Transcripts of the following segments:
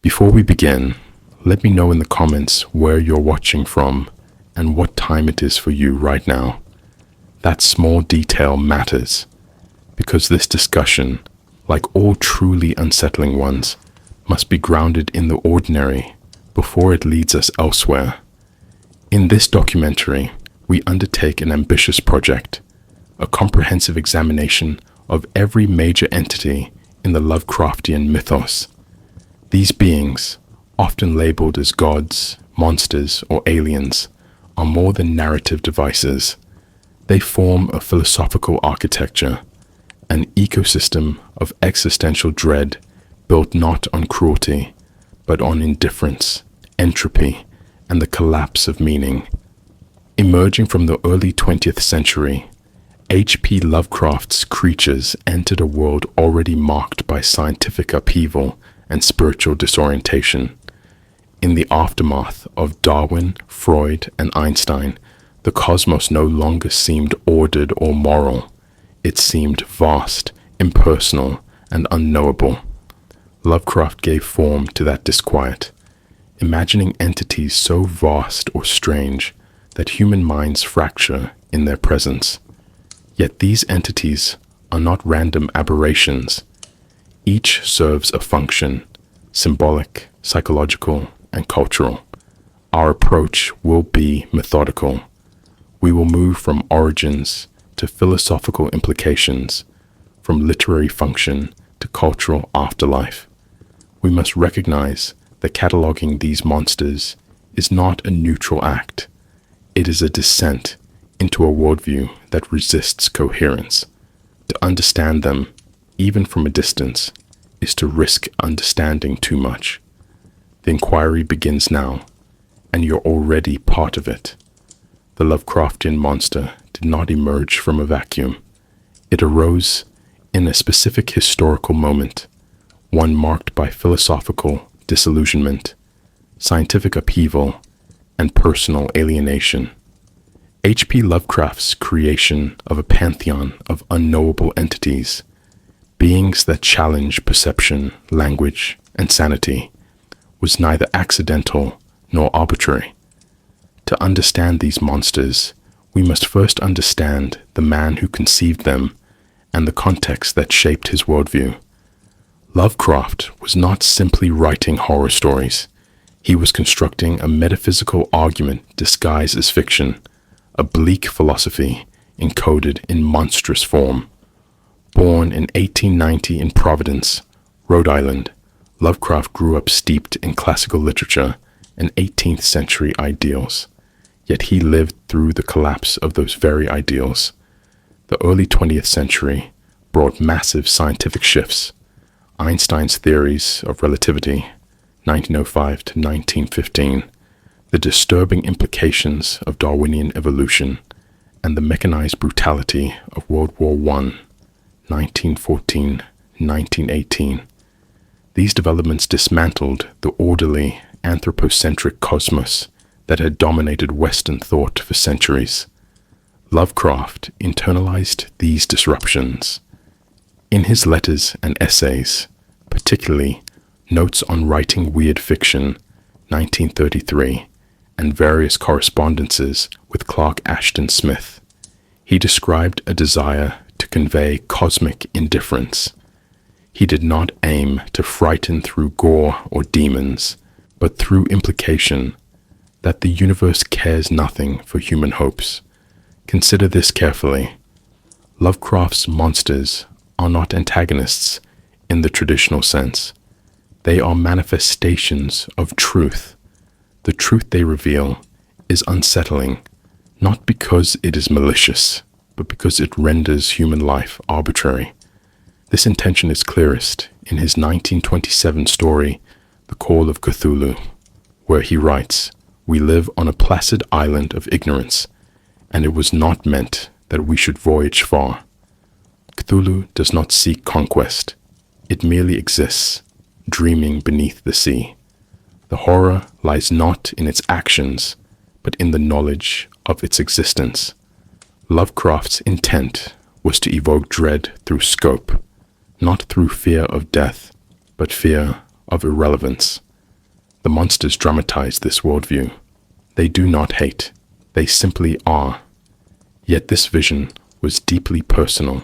Before we begin, let me know in the comments where you're watching from and what time it is for you right now. That small detail matters, because this discussion, like all truly unsettling ones, must be grounded in the ordinary before it leads us elsewhere. In this documentary, we undertake an ambitious project, a comprehensive examination of every major entity in the Lovecraftian mythos. These beings, often labeled as gods, monsters, or aliens, are more than narrative devices. They form a philosophical architecture, an ecosystem of existential dread built not on cruelty, but on indifference, entropy, and the collapse of meaning. Emerging from the early 20th century, H.P. Lovecraft's creatures entered a world already marked by scientific upheaval and spiritual disorientation. In the aftermath of Darwin, Freud, and Einstein, the cosmos no longer seemed ordered or moral. It seemed vast, impersonal, and unknowable. Lovecraft gave form to that disquiet, imagining entities so vast or strange that human minds fracture in their presence. Yet these entities are not random aberrations. Each serves a function, symbolic, psychological, and cultural. Our approach will be methodical. We will move from origins to philosophical implications, from literary function to cultural afterlife. We must recognize that cataloging these monsters is not a neutral act. It is a descent into a worldview that resists coherence. To understand them, even from a distance, is to risk understanding too much. The inquiry begins now, and you're already part of it. The Lovecraftian monster did not emerge from a vacuum. It arose in a specific historical moment, one marked by philosophical disillusionment, scientific upheaval, and personal alienation. H.P. Lovecraft's creation of a pantheon of unknowable entities, beings that challenge perception, language, and sanity, was neither accidental nor arbitrary. To understand these monsters, we must first understand the man who conceived them and the context that shaped his worldview. Lovecraft was not simply writing horror stories. He was constructing a metaphysical argument disguised as fiction, a bleak philosophy encoded in monstrous form. Born in 1890 in Providence, Rhode Island, Lovecraft grew up steeped in classical literature and 18th century ideals. Yet he lived through the collapse of those very ideals. The early 20th century brought massive scientific shifts. Einstein's theories of relativity, 1905 to 1915, the disturbing implications of Darwinian evolution, and the mechanized brutality of World War I, 1914-1918. These developments dismantled the orderly, anthropocentric cosmos that had dominated Western thought for centuries. Lovecraft internalized these disruptions. In his letters and essays, particularly Notes on Writing Weird Fiction, 1933, and various correspondences with Clark Ashton Smith, he described a desire to convey cosmic indifference. He did not aim to frighten through gore or demons, but through implication that the universe cares nothing for human hopes. Consider this carefully. Lovecraft's monsters are not antagonists in the traditional sense. They are manifestations of truth. The truth they reveal is unsettling, not because it is malicious, but because it renders human life arbitrary. This intention is clearest in his 1927 story, The Call of Cthulhu, where he writes, "We live on a placid island of ignorance, and it was not meant that we should voyage far." Cthulhu does not seek conquest. It merely exists, dreaming beneath the sea. The horror lies not in its actions, but in the knowledge of its existence. Lovecraft's intent was to evoke dread through scope, not through fear of death, but fear of irrelevance. The monsters dramatize this worldview. They do not hate. They simply are. Yet this vision was deeply personal.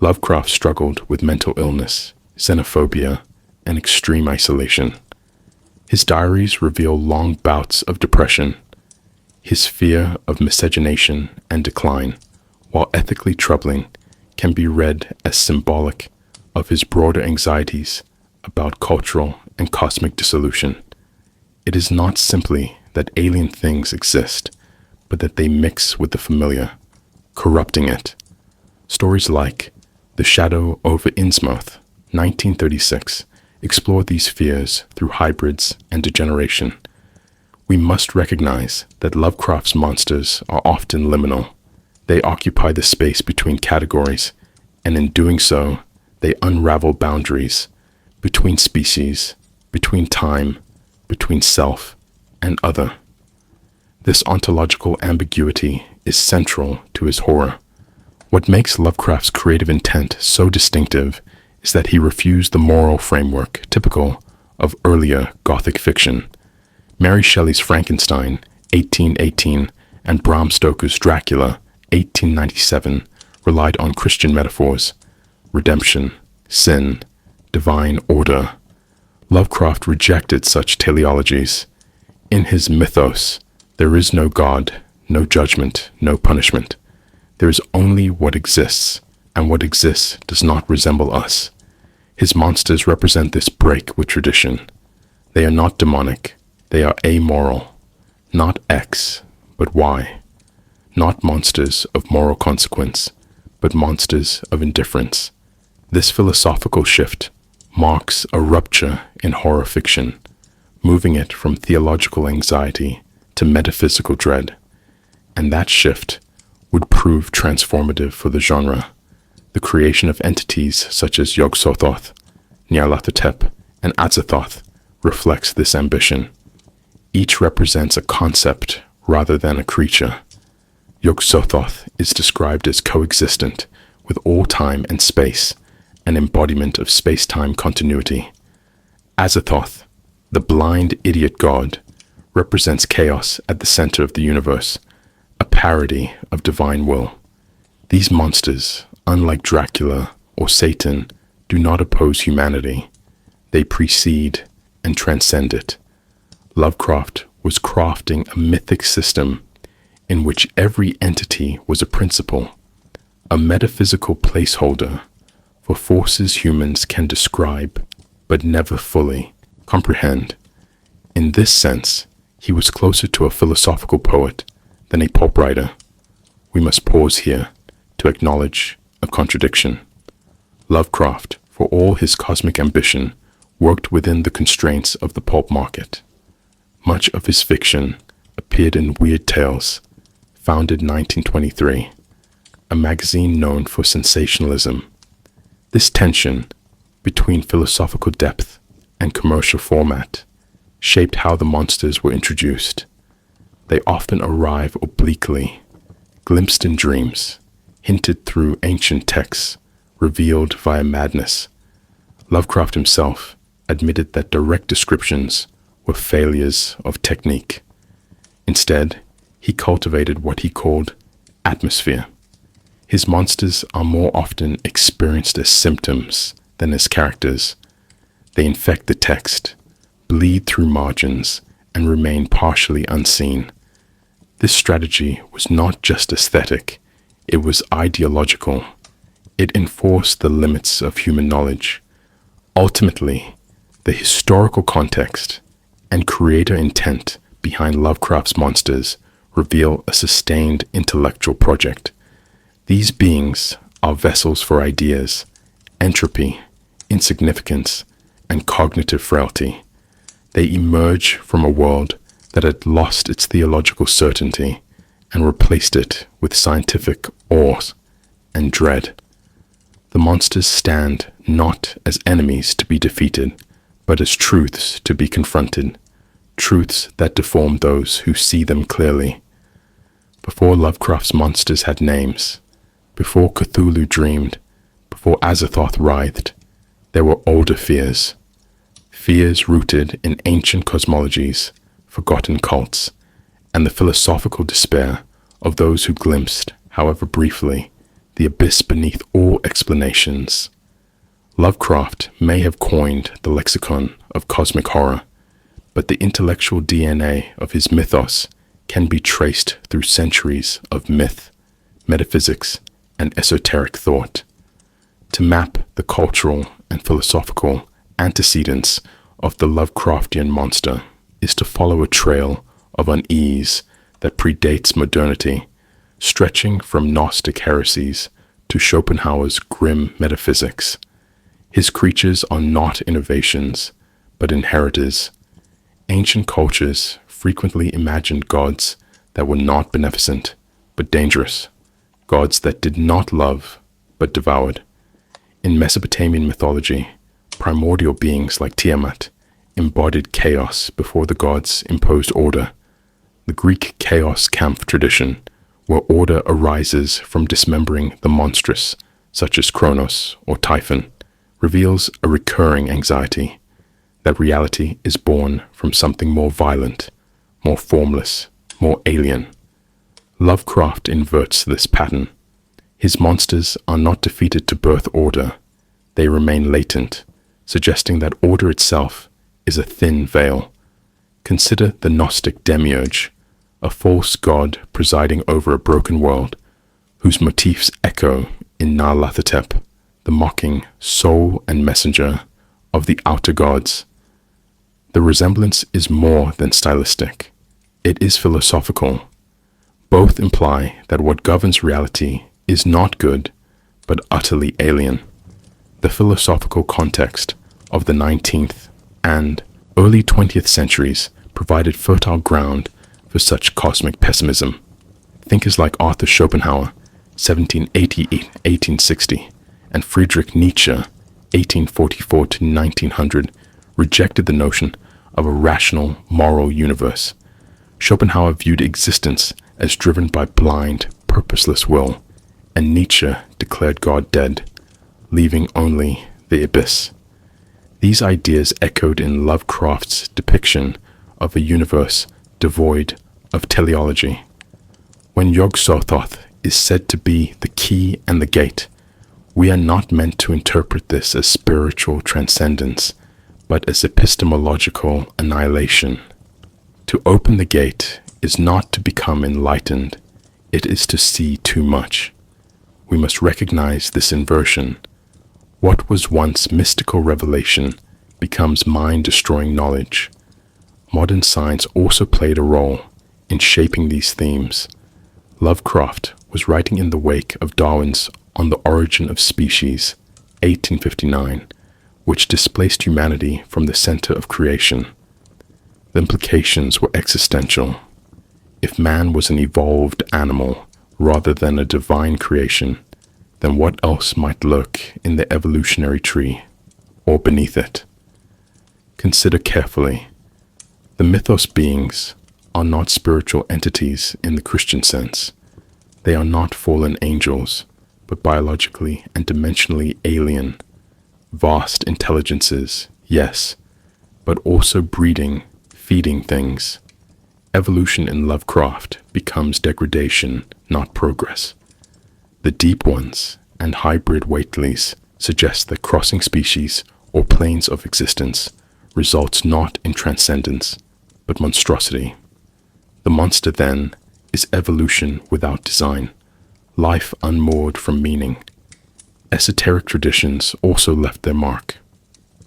Lovecraft struggled with mental illness, xenophobia, and extreme isolation. His diaries reveal long bouts of depression, his fear of miscegenation and decline, while ethically troubling, can be read as symbolic of his broader anxieties about cultural and cosmic dissolution. It is not simply that alien things exist, but that they mix with the familiar, corrupting it. Stories like The Shadow over Innsmouth, 1936, explore these fears through hybrids and degeneration. We must recognize that Lovecraft's monsters are often liminal. They occupy the space between categories, and in doing so, they unravel boundaries between species, between time, between self and other. This ontological ambiguity is central to his horror. What makes Lovecraft's creative intent so distinctive is that he refused the moral framework typical of earlier Gothic fiction. Mary Shelley's Frankenstein, 1818, and Bram Stoker's Dracula, 1897, relied on Christian metaphors: redemption, sin, divine order. Lovecraft rejected such teleologies. In his mythos, there is no God, no judgment, no punishment. There is only what exists, and what exists does not resemble us. His monsters represent this break with tradition. They are not demonic, they are amoral. Not X, but Y. Not monsters of moral consequence, but monsters of indifference. This philosophical shift marks a rupture in horror fiction, moving it from theological anxiety to metaphysical dread. And that shift would prove transformative for the genre. The creation of entities such as Yog-Sothoth, Nyarlathotep, and Azathoth reflects this ambition. Each represents a concept rather than a creature. Yog-Sothoth is described as coexistent with all time and space, an embodiment of space-time continuity. Azathoth, the blind idiot god, represents chaos at the center of the universe, a parody of divine will. These monsters, unlike Dracula or Satan, do not oppose humanity. They precede and transcend it. Lovecraft was crafting a mythic system in which every entity was a principle, a metaphysical placeholder for forces humans can describe but never fully comprehend. In this sense, he was closer to a philosophical poet than a pulp writer. We must pause here to acknowledge a contradiction. Lovecraft, for all his cosmic ambition, worked within the constraints of the pulp market. Much of his fiction appeared in Weird Tales, founded 1923, a magazine known for sensationalism. This tension between philosophical depth and commercial format shaped how the monsters were introduced. They often arrive obliquely, glimpsed in dreams, hinted through ancient texts, revealed via madness. Lovecraft himself admitted that direct descriptions were failures of technique. Instead, he cultivated what he called atmosphere. His monsters are more often experienced as symptoms than as characters. They infect the text, bleed through margins, and remain partially unseen. This strategy was not just aesthetic, it was ideological. It enforced the limits of human knowledge. Ultimately, the historical context and creator intent behind Lovecraft's monsters reveal a sustained intellectual project. These beings are vessels for ideas, entropy, insignificance, and cognitive frailty. They emerge from a world that had lost its theological certainty and replaced it with scientific awe and dread. The monsters stand not as enemies to be defeated, but as truths to be confronted, truths that deform those who see them clearly. Before Lovecraft's monsters had names, before Cthulhu dreamed, before Azathoth writhed, there were older fears fears rooted in ancient cosmologies, forgotten cults, and the philosophical despair of those who glimpsed, however briefly, the abyss beneath all explanations. Lovecraft may have coined the lexicon of cosmic horror, but the intellectual DNA of his mythos can be traced through centuries of myth, metaphysics, and esoteric thought. To map the cultural and philosophical antecedents of the Lovecraftian monster is to follow a trail of unease that predates modernity, stretching from Gnostic heresies to Schopenhauer's grim metaphysics. His creatures are not innovations, but inheritors. Ancient cultures frequently imagined gods that were not beneficent, but dangerous, gods that did not love, but devoured. In Mesopotamian mythology, primordial beings like Tiamat embodied chaos before the gods imposed order. The Greek chaos camp tradition, where order arises from dismembering the monstrous, such as Kronos or Typhon, reveals a recurring anxiety that reality is born from something more violent, more formless, more alien. Lovecraft inverts this pattern. His monsters are not defeated to birth order, they remain latent, suggesting that order itself is a thin veil. Consider the Gnostic demiurge, a false god presiding over a broken world, whose motifs echo in Nyarlathotep, the mocking soul and messenger of the outer gods. The resemblance is more than stylistic. It is philosophical. Both imply that what governs reality is not good, but utterly alien. The philosophical context of the 19th and early 20th centuries provided fertile ground for such cosmic pessimism. Thinkers like Arthur Schopenhauer, 1780-1860, and Friedrich Nietzsche, 1844 to 1900, rejected the notion of a rational, moral universe. Schopenhauer viewed existence as driven by blind, purposeless will, and Nietzsche declared God dead, leaving only the abyss. These ideas echoed in Lovecraft's depiction of a universe devoid of teleology. When Yog-Sothoth is said to be the key and the gate, we are not meant to interpret this as spiritual transcendence, but as epistemological annihilation. To open the gate is not to become enlightened, it is to see too much. We must recognize this inversion. What was once mystical revelation becomes mind-destroying knowledge. Modern science also played a role in shaping these themes. Lovecraft was writing in the wake of Darwin's On the Origin of Species, 1859, which displaced humanity from the center of creation. The implications were existential. If man was an evolved animal rather than a divine creation, then what else might lurk in the evolutionary tree or beneath it? Consider carefully. The mythos beings are not spiritual entities in the Christian sense. They are not fallen angels, but biologically and dimensionally alien. Vast intelligences, yes, but also breeding, feeding things. Evolution in Lovecraft becomes degradation, not progress. The deep ones and hybrid Whateleys suggest that crossing species or planes of existence results not in transcendence, but monstrosity. The monster, then, is evolution without design, life unmoored from meaning. Esoteric traditions also left their mark.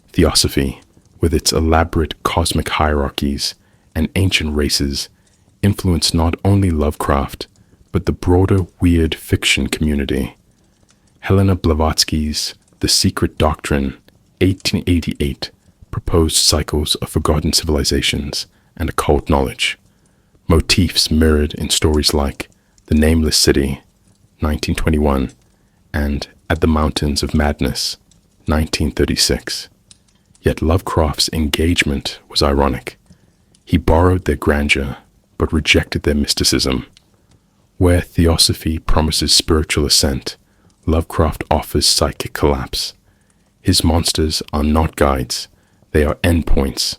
Theosophy, with its elaborate cosmic hierarchies and ancient races, influenced not only Lovecraft, but the broader weird fiction community. Helena Blavatsky's The Secret Doctrine, 1888, proposed cycles of forgotten civilizations and occult knowledge, motifs mirrored in stories like The Nameless City, 1921, and At the Mountains of Madness, 1936. Yet Lovecraft's engagement was ironic. He borrowed their grandeur, but rejected their mysticism. Where theosophy promises spiritual ascent, Lovecraft offers psychic collapse. His monsters are not guides, They are endpoints.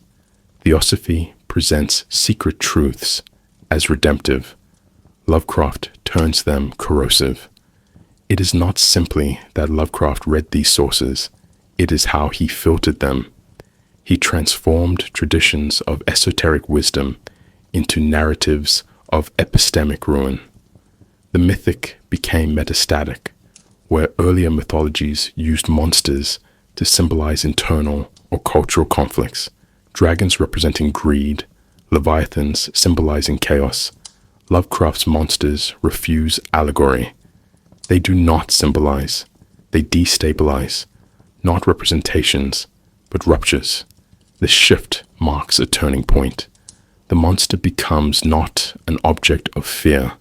Theosophy presents secret truths as redemptive. Lovecraft turns them corrosive. It is not simply that Lovecraft read these sources, it is how he filtered them. He transformed traditions of esoteric wisdom into narratives of epistemic ruin. The mythic became metastatic, where earlier mythologies used monsters to symbolize internal or cultural conflicts, dragons representing greed, leviathans symbolizing chaos. Lovecraft's monsters refuse allegory. They do not symbolize, they destabilize, not representations, but ruptures. This shift marks a turning point. The monster becomes not an object of fear,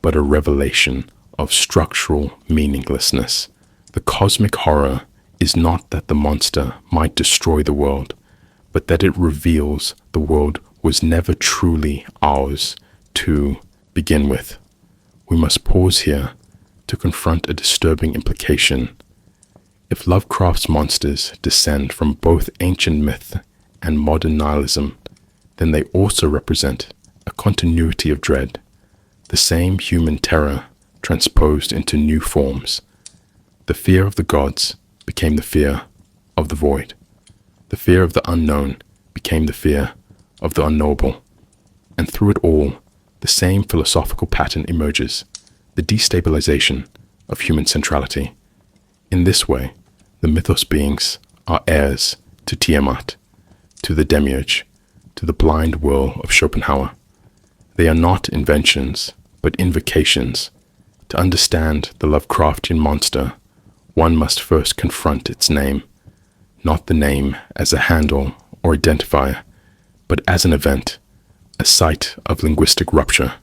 but a revelation of structural meaninglessness. The cosmic horror is not that the monster might destroy the world, but that it reveals the world was never truly ours to begin with. We must pause here to confront a disturbing implication. If Lovecraft's monsters descend from both ancient myth and modern nihilism, then they also represent a continuity of dread, the same human terror transposed into new forms. The fear of the gods became the fear of the void. The fear of the unknown became the fear of the unknowable. And through it all, the same philosophical pattern emerges, the destabilization of human centrality. In this way, the mythos beings are heirs to Tiamat, to the demiurge, to the blind will of Schopenhauer. They are not inventions, but invocations. To understand the Lovecraftian monster, one must first confront its name, not the name as a handle or identifier, but as an event, a site of linguistic rupture.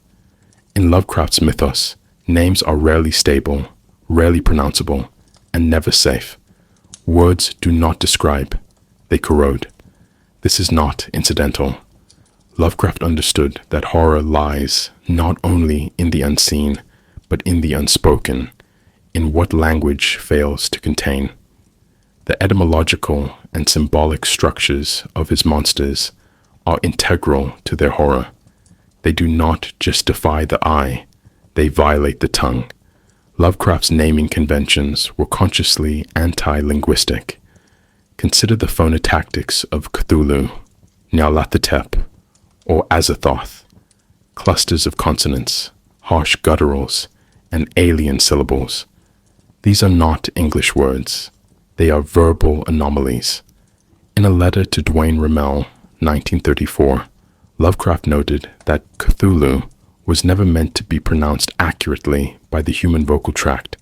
In Lovecraft's mythos, names are rarely stable, rarely pronounceable, and never safe. Words do not describe, they corrode. This is not incidental. Lovecraft understood that horror lies not only in the unseen, but in the unspoken, in what language fails to contain. The etymological and symbolic structures of his monsters are integral to their horror. They do not just defy the eye, they violate the tongue. Lovecraft's naming conventions were consciously anti-linguistic. Consider the phonotactics of Cthulhu, Nyarlathotep, or Azathoth, clusters of consonants, harsh gutturals, and alien syllables. These are not English words. They are verbal anomalies. In a letter to Duane Rommel, 1934, Lovecraft noted that Cthulhu was never meant to be pronounced accurately by the human vocal tract,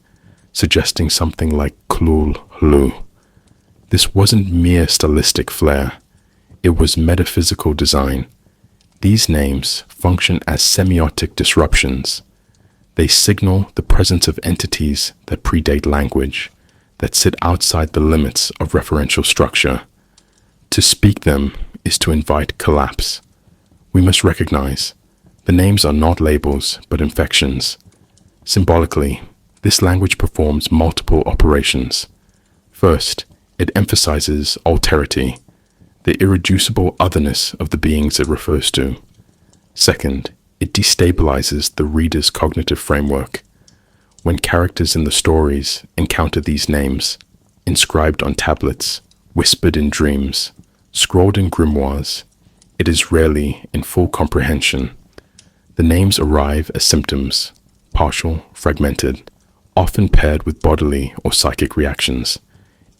suggesting something like Cthulhu. This wasn't mere stylistic flair. It was metaphysical design. These names function as semiotic disruptions. They signal the presence of entities that predate language, that sit outside the limits of referential structure. To speak them is to invite collapse. We must recognize the names are not labels, but infections. Symbolically, this language performs multiple operations. First, it emphasizes alterity, the irreducible otherness of the beings it refers to. Second, it destabilizes the reader's cognitive framework. When characters in the stories encounter these names, inscribed on tablets, whispered in dreams, scrolled in grimoires, it is rarely in full comprehension. The names arrive as symptoms, partial, fragmented, often paired with bodily or psychic reactions.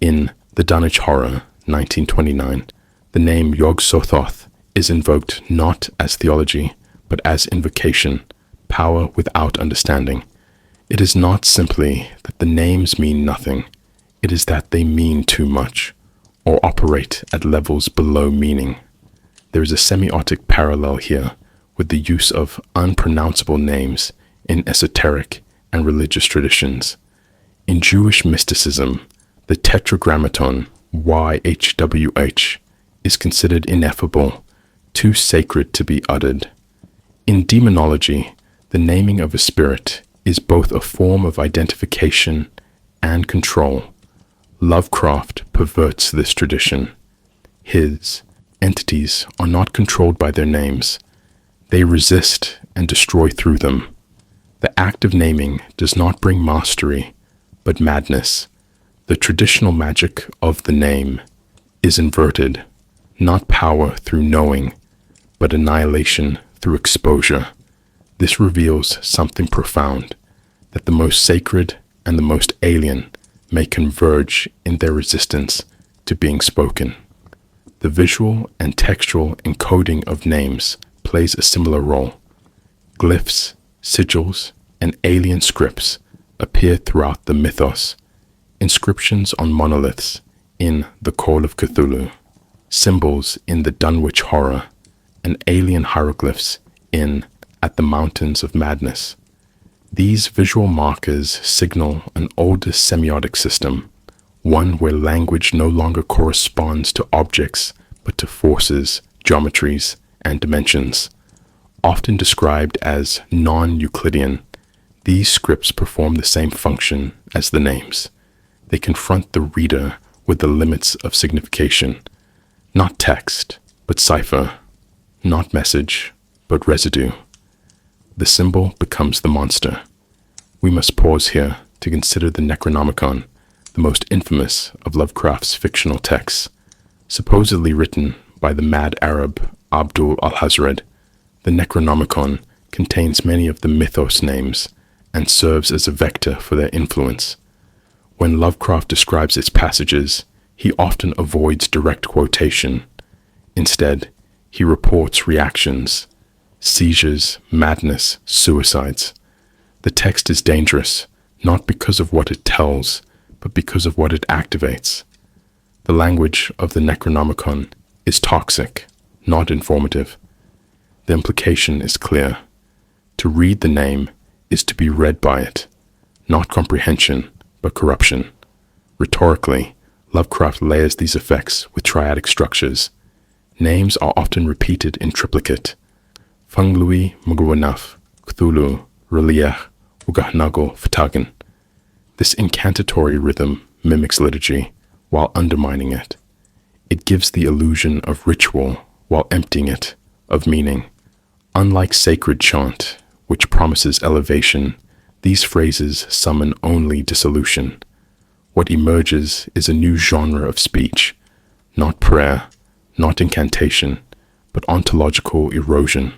In The Dunwich Horror, 1929, the name Yog-Sothoth is invoked not as theology, but as invocation, power without understanding. It is not simply that the names mean nothing, it is that they mean too much, or operate at levels below meaning. There is a semiotic parallel here with the use of unpronounceable names in esoteric and religious traditions. In Jewish mysticism, the tetragrammaton YHWH is considered ineffable, too sacred to be uttered. In demonology, the naming of a spirit is both a form of identification and control. Lovecraft perverts this tradition. his, entities are not controlled by their names. They resist and destroy through them. The act of naming does not bring mastery, but madness. The traditional magic of the name is inverted, not power through knowing, but annihilation through exposure. This reveals something profound, that the most sacred and the most alien may converge in their resistance to being spoken. The visual and textual encoding of names plays a similar role. Glyphs, sigils, and alien scripts appear throughout the mythos. Inscriptions on monoliths in The Call of Cthulhu, symbols in the Dunwich Horror, and alien hieroglyphs in At the Mountains of Madness. These visual markers signal an older semiotic system, one where language no longer corresponds to objects but to forces, geometries, and dimensions. Often described as non-Euclidean, these scripts perform the same function as the names. They confront the reader with the limits of signification, not text, but cipher, not message, but residue. The symbol becomes the monster. We must pause here to consider the Necronomicon, the most infamous of Lovecraft's fictional texts. Supposedly written by the mad Arab Abdul al-Hazred, the Necronomicon contains many of the mythos names and serves as a vector for their influence. When Lovecraft describes its passages, he often avoids direct quotation. Instead, he reports reactions, seizures, madness, suicides. The text is dangerous, not because of what it tells, but because of what it activates. The language of the Necronomicon is toxic, not informative. The implication is clear. To read the name is to be read by it, not comprehension, but corruption. Rhetorically, Lovecraft layers these effects with triadic structures. Names are often repeated in triplicate. Funglui Mugwanaf, Cthulhu, Reliach, Ugahnago, Ftagan. This incantatory rhythm mimics liturgy while undermining it. It gives the illusion of ritual while emptying it of meaning. Unlike sacred chant, which promises elevation, these phrases summon only dissolution. What emerges is a new genre of speech, not prayer, not incantation, but ontological erosion.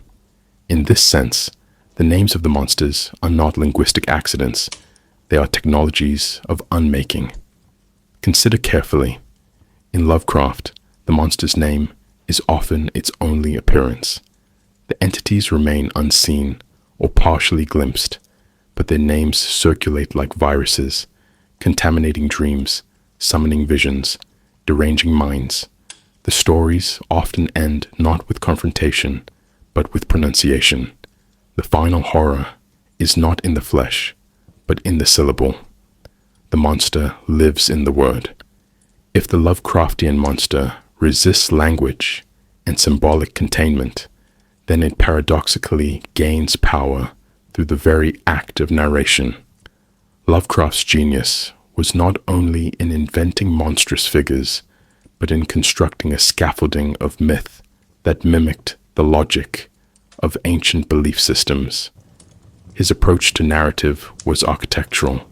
In this sense, the names of the monsters are not linguistic accidents, they are technologies of unmaking. Consider carefully. In Lovecraft, the monster's name is often its only appearance. The entities remain unseen or partially glimpsed, but their names circulate like viruses, contaminating dreams, summoning visions, deranging minds. The stories often end not with confrontation, but with pronunciation. The final horror is not in the flesh, but in the syllable. The monster lives in the word. If the Lovecraftian monster resists language and symbolic containment, then it paradoxically gains power through the very act of narration. Lovecraft's genius was not only in inventing monstrous figures, but in constructing a scaffolding of myth that mimicked the logic of ancient belief systems. His approach to narrative was architectural,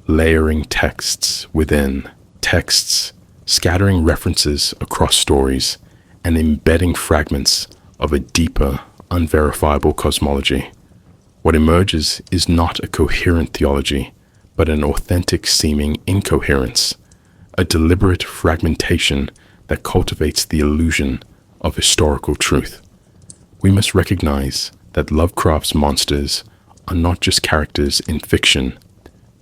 layering texts within texts, scattering references across stories, and embedding fragments of a deeper, unverifiable cosmology. What emerges is not a coherent theology, but an authentic seeming incoherence, a deliberate fragmentation that cultivates the illusion of historical truth. We must recognize that Lovecraft's monsters are not just characters in fiction,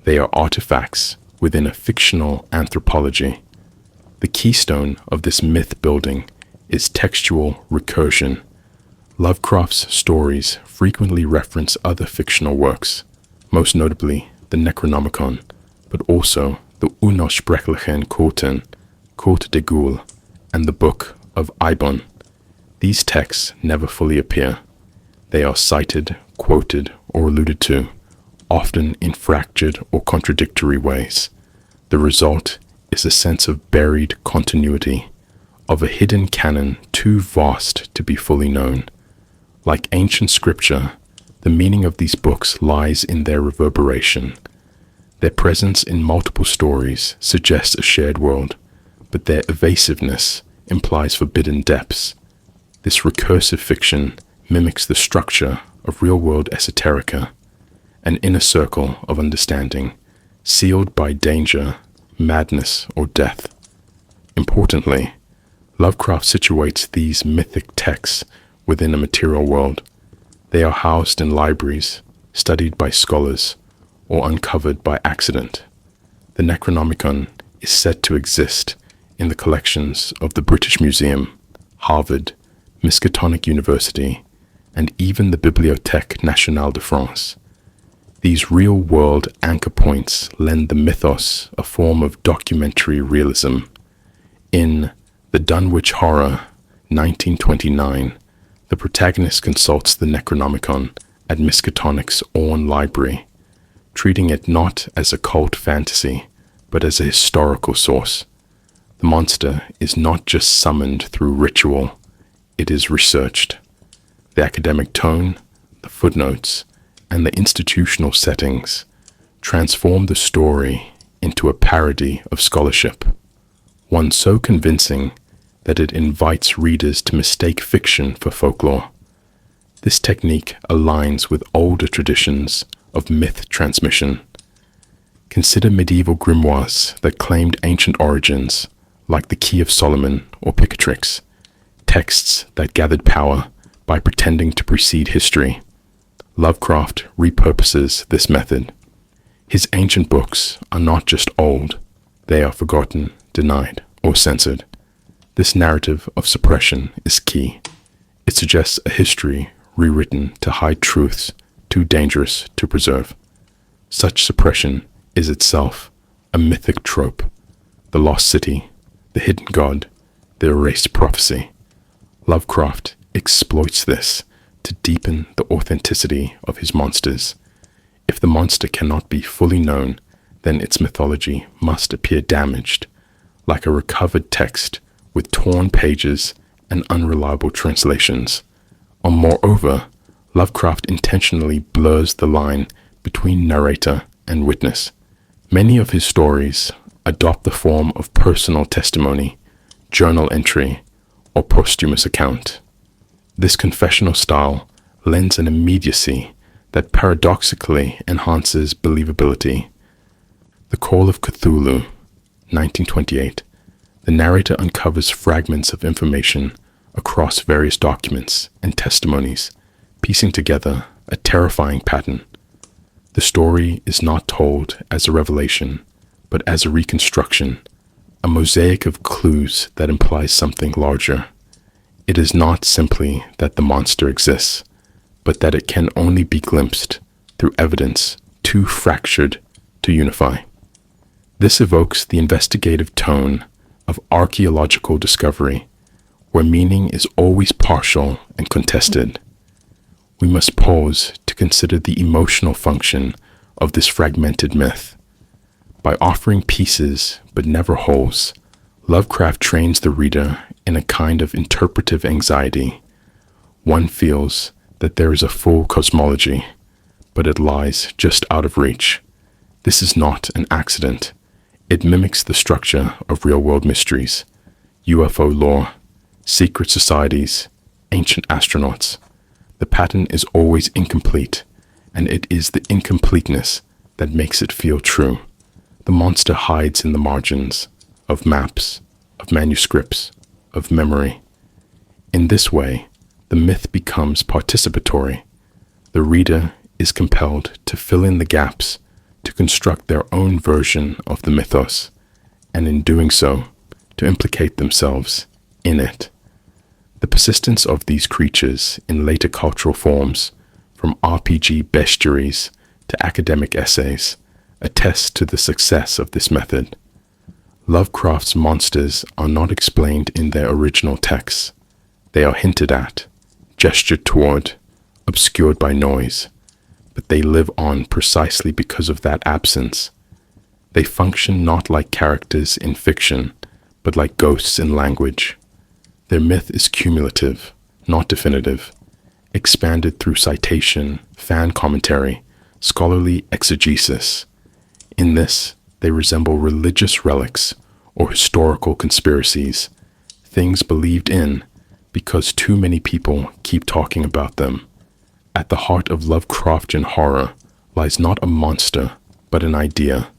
they are artifacts within a fictional anthropology. The keystone of this myth building is textual recursion. Lovecraft's stories frequently reference other fictional works, most notably the Necronomicon, but also the Unosprechlichen Kulten, Kult de Ghoul, and the Book of Ibon. These texts never fully appear. They are cited, quoted, or alluded to, often in fractured or contradictory ways. The result is a sense of buried continuity, of a hidden canon too vast to be fully known. Like ancient scripture, the meaning of these books lies in their reverberation. Their presence in multiple stories suggests a shared world, but their evasiveness implies forbidden depths. This recursive fiction mimics the structure of real-world esoterica, an inner circle of understanding, sealed by danger, madness, or death. Importantly, Lovecraft situates these mythic texts within a material world. They are housed in libraries, studied by scholars, or uncovered by accident. The Necronomicon is said to exist in the collections of the British Museum, Harvard, Miskatonic University, and even the Bibliothèque Nationale de France. These real-world anchor points lend the mythos a form of documentary realism. In The Dunwich Horror, 1929, the protagonist consults the Necronomicon at Miskatonic's Orne Library, treating it not as a cult fantasy, but as a historical source. The monster is not just summoned through ritual, it is researched. The academic tone, the footnotes, and the institutional settings transform the story into a parody of scholarship, one so convincing that it invites readers to mistake fiction for folklore. This technique aligns with older traditions of myth transmission. Consider medieval grimoires that claimed ancient origins, like the Key of Solomon or Picatrix, texts that gathered power by pretending to precede history. Lovecraft repurposes this method. His ancient books are not just old, they are forgotten, denied, or censored. This narrative of suppression is key. It suggests a history rewritten to hide truths too dangerous to preserve. Such suppression is itself a mythic trope: the lost city, the hidden god, the erased prophecy. Lovecraft exploits this to deepen the authenticity of his monsters. If the monster cannot be fully known, then its mythology must appear damaged, like a recovered text with torn pages and unreliable translations. Or moreover, Lovecraft intentionally blurs the line between narrator and witness. Many of his stories adopt the form of personal testimony, journal entry, or posthumous account. This confessional style lends an immediacy that paradoxically enhances believability. The Call of Cthulhu, 1928. The narrator uncovers fragments of information across various documents and testimonies, piecing together a terrifying pattern. The story is not told as a revelation, but as a reconstruction, a mosaic of clues that implies something larger. It is not simply that the monster exists, but that it can only be glimpsed through evidence too fractured to unify. This evokes the investigative tone of archaeological discovery, where meaning is always partial and contested. We must pause to consider the emotional function of this fragmented myth. By offering pieces but never wholes, Lovecraft trains the reader in a kind of interpretive anxiety. One feels that there is a full cosmology, but it lies just out of reach. This is not an accident. It mimics the structure of real-world mysteries, UFO lore, secret societies, ancient astronauts. The pattern is always incomplete, and it is the incompleteness that makes it feel true. The monster hides in the margins of maps, of manuscripts, of memory. In this way, the myth becomes participatory. The reader is compelled to fill in the gaps, to construct their own version of the mythos, and in doing so, to implicate themselves in it. The persistence of these creatures in later cultural forms, from RPG bestiaries to academic essays, attests to the success of this method. Lovecraft's monsters are not explained in their original texts. They are hinted at, gestured toward, obscured by noise, but they live on precisely because of that absence. They function not like characters in fiction, but like ghosts in language. Their myth is cumulative, not definitive, expanded through citation, fan commentary, scholarly exegesis. In this, they resemble religious relics or historical conspiracies, things believed in because too many people keep talking about them. At the heart of Lovecraftian horror lies not a monster, but an idea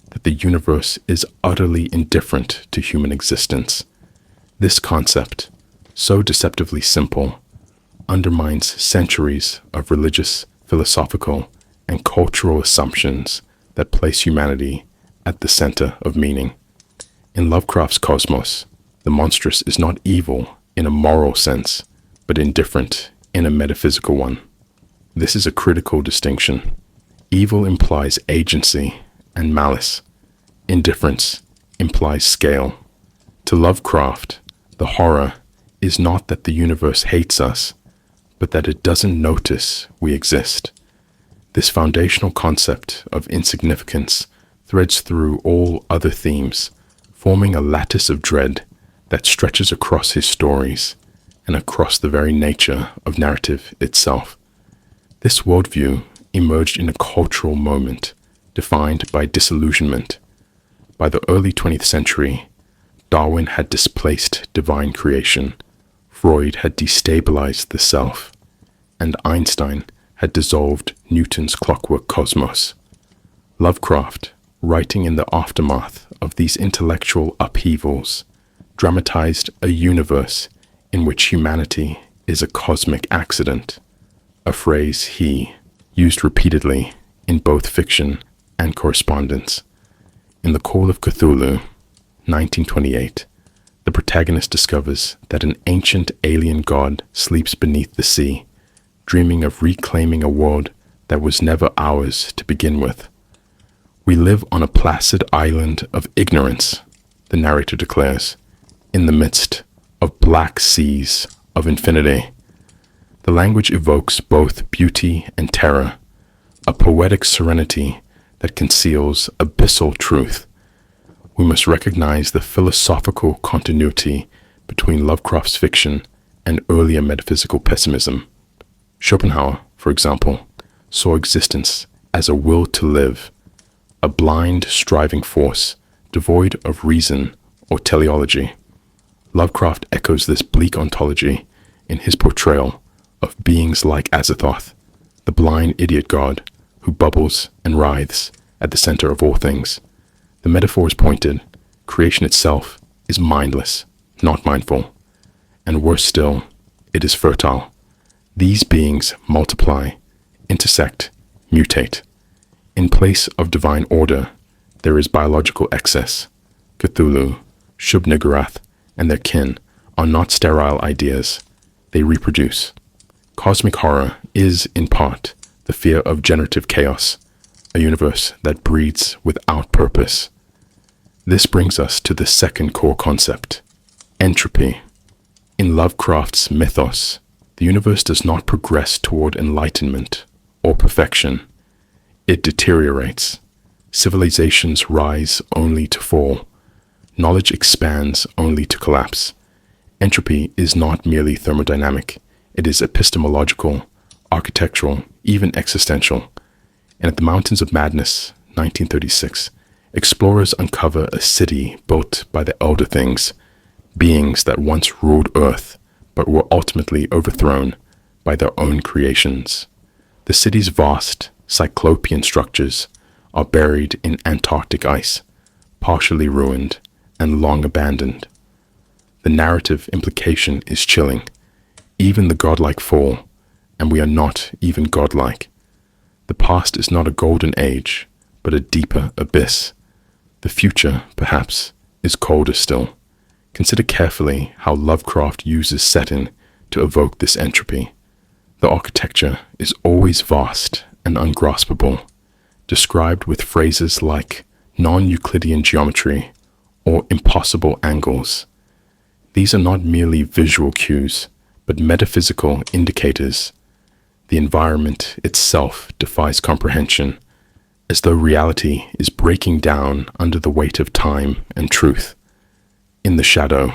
that the universe is utterly indifferent to human existence. This concept, so deceptively simple, undermines centuries of religious, philosophical, and cultural assumptions that place humanity at the center of meaning. In Lovecraft's cosmos, the monstrous is not evil in a moral sense, but indifferent in a metaphysical one. This is a critical distinction. Evil implies agency and malice. Indifference implies scale. To Lovecraft, the horror is not that the universe hates us, but that it doesn't notice we exist. This foundational concept of insignificance threads through all other themes, forming a lattice of dread that stretches across his stories and across the very nature of narrative itself. This worldview emerged in a cultural moment defined by disillusionment. By the early 20th century, Darwin had displaced divine creation, Freud had destabilized the self, and Einstein had dissolved Newton's clockwork cosmos. Lovecraft, writing in the aftermath of these intellectual upheavals, dramatized a universe in which humanity is a cosmic accident, a phrase he used repeatedly in both fiction and correspondence. In The Call of Cthulhu, 1928, the protagonist discovers that an ancient alien god sleeps beneath the sea, dreaming of reclaiming a world that was never ours to begin with. We live on a placid island of ignorance, the narrator declares, in the midst of black seas of infinity. The language evokes both beauty and terror, a poetic serenity that conceals abyssal truth. We must recognize the philosophical continuity between Lovecraft's fiction and earlier metaphysical pessimism. Schopenhauer, for example, saw existence as a will to live, a blind, striving force devoid of reason or teleology. Lovecraft echoes this bleak ontology in his portrayal of beings like Azathoth, the blind idiot god who bubbles and writhes at the center of all things. The metaphor is pointed. Creation itself is mindless, not mindful. And worse still, it is fertile. These beings multiply, intersect, mutate. In place of divine order, there is biological excess. Cthulhu, Shub-Niggurath, and their kin are not sterile ideas. They reproduce. Cosmic horror is, in part, the fear of generative chaos, a universe that breeds without purpose. This brings us to the second core concept, entropy. In Lovecraft's mythos, the universe does not progress toward enlightenment or perfection. It deteriorates. Civilizations rise only to fall. Knowledge expands only to collapse. Entropy is not merely thermodynamic. It is epistemological, architectural, even existential. And at the Mountains of Madness, 1936, explorers uncover a city built by the Elder Things, beings that once ruled Earth, but were ultimately overthrown by their own creations. The city's vast, cyclopean structures are buried in Antarctic ice, partially ruined and long abandoned. The narrative implication is chilling. Even the godlike fall, and we are not even godlike. The past is not a golden age, but a deeper abyss. The future, perhaps, is colder still. Consider carefully how Lovecraft uses setting to evoke this entropy. The architecture is always vast and ungraspable, described with phrases like non-Euclidean geometry or impossible angles. These are not merely visual cues, but metaphysical indicators. The environment itself defies comprehension, as though reality is breaking down under the weight of time and truth. In the shadow,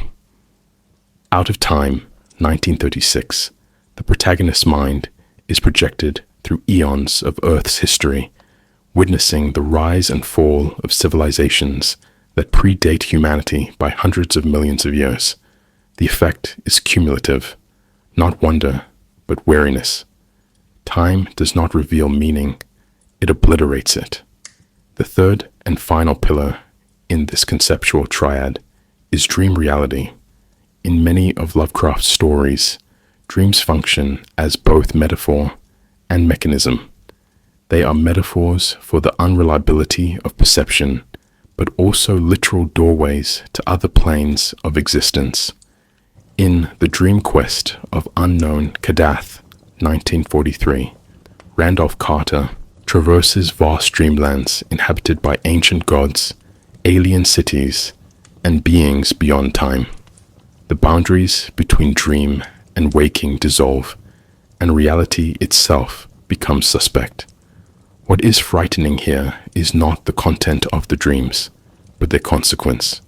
Out of Time, 1936, the protagonist's mind is projected through eons of Earth's history, witnessing the rise and fall of civilizations that predate humanity by hundreds of millions of years. The effect is cumulative, not wonder, but wariness. Time does not reveal meaning, it obliterates it. The third and final pillar in this conceptual triad is dream reality. In many of Lovecraft's stories, dreams function as both metaphor and mechanism. They are metaphors for the unreliability of perception, but also literal doorways to other planes of existence. In The Dream Quest of Unknown Kadath, 1943, Randolph Carter traverses vast dreamlands inhabited by ancient gods, alien cities, and beings beyond time. The boundaries between dream and waking dissolve, and reality itself becomes suspect. What is frightening here is not the content of the dreams, but their consequence.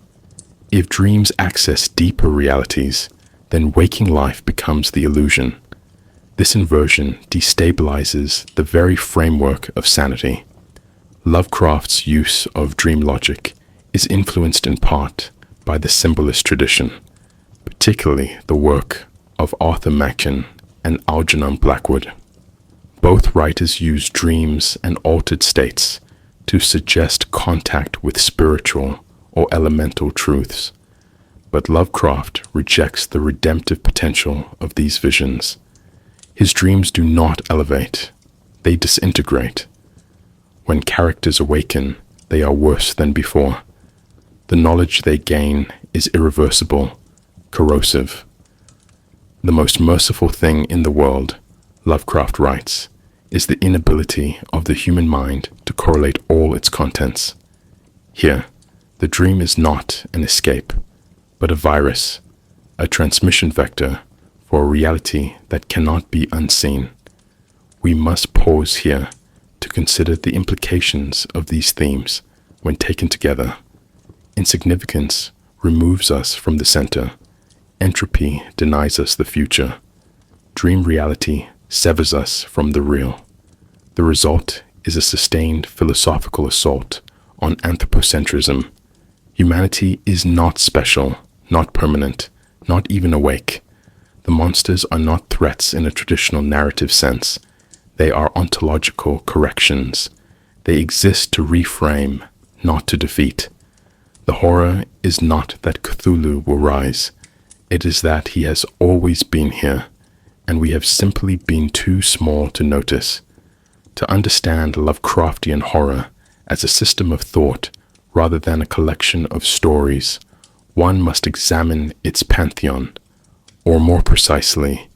If dreams access deeper realities, then waking life becomes the illusion. This inversion destabilizes the very framework of sanity. Lovecraft's use of dream logic is influenced in part by the symbolist tradition, particularly the work of Arthur Machen and Algernon Blackwood. Both writers use dreams and altered states to suggest contact with spiritual or elemental truths, but Lovecraft rejects the redemptive potential of these visions. His dreams do not elevate, they disintegrate. When characters awaken, they are worse than before. The knowledge they gain is irreversible, corrosive. The most merciful thing in the world, Lovecraft writes, is the inability of the human mind to correlate all its contents. Here, the dream is not an escape, but a virus, a transmission vector for a reality that cannot be unseen. We must pause here to consider the implications of these themes when taken together. Insignificance removes us from the center. Entropy denies us the future. Dream reality severs us from the real. The result is a sustained philosophical assault on anthropocentrism. Humanity is not special, not permanent, not even awake. The monsters are not threats in a traditional narrative sense. They are ontological corrections. They exist to reframe, not to defeat. The horror is not that Cthulhu will rise. It is that he has always been here, and we have simply been too small to notice. To understand Lovecraftian horror as a system of thought rather than a collection of stories, one must examine its pantheon, or more precisely,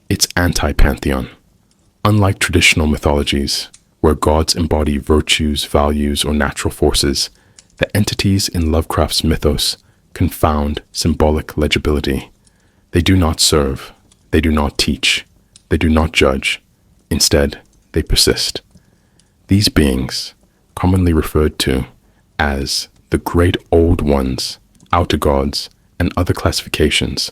its anti-pantheon. Unlike traditional mythologies, where gods embody virtues, values, or natural forces, the entities in Lovecraft's mythos confound symbolic legibility. They do not serve, they do not teach, they do not judge. Instead, they persist. These beings, commonly referred to as the Great Old Ones, Outer Gods, and other classifications,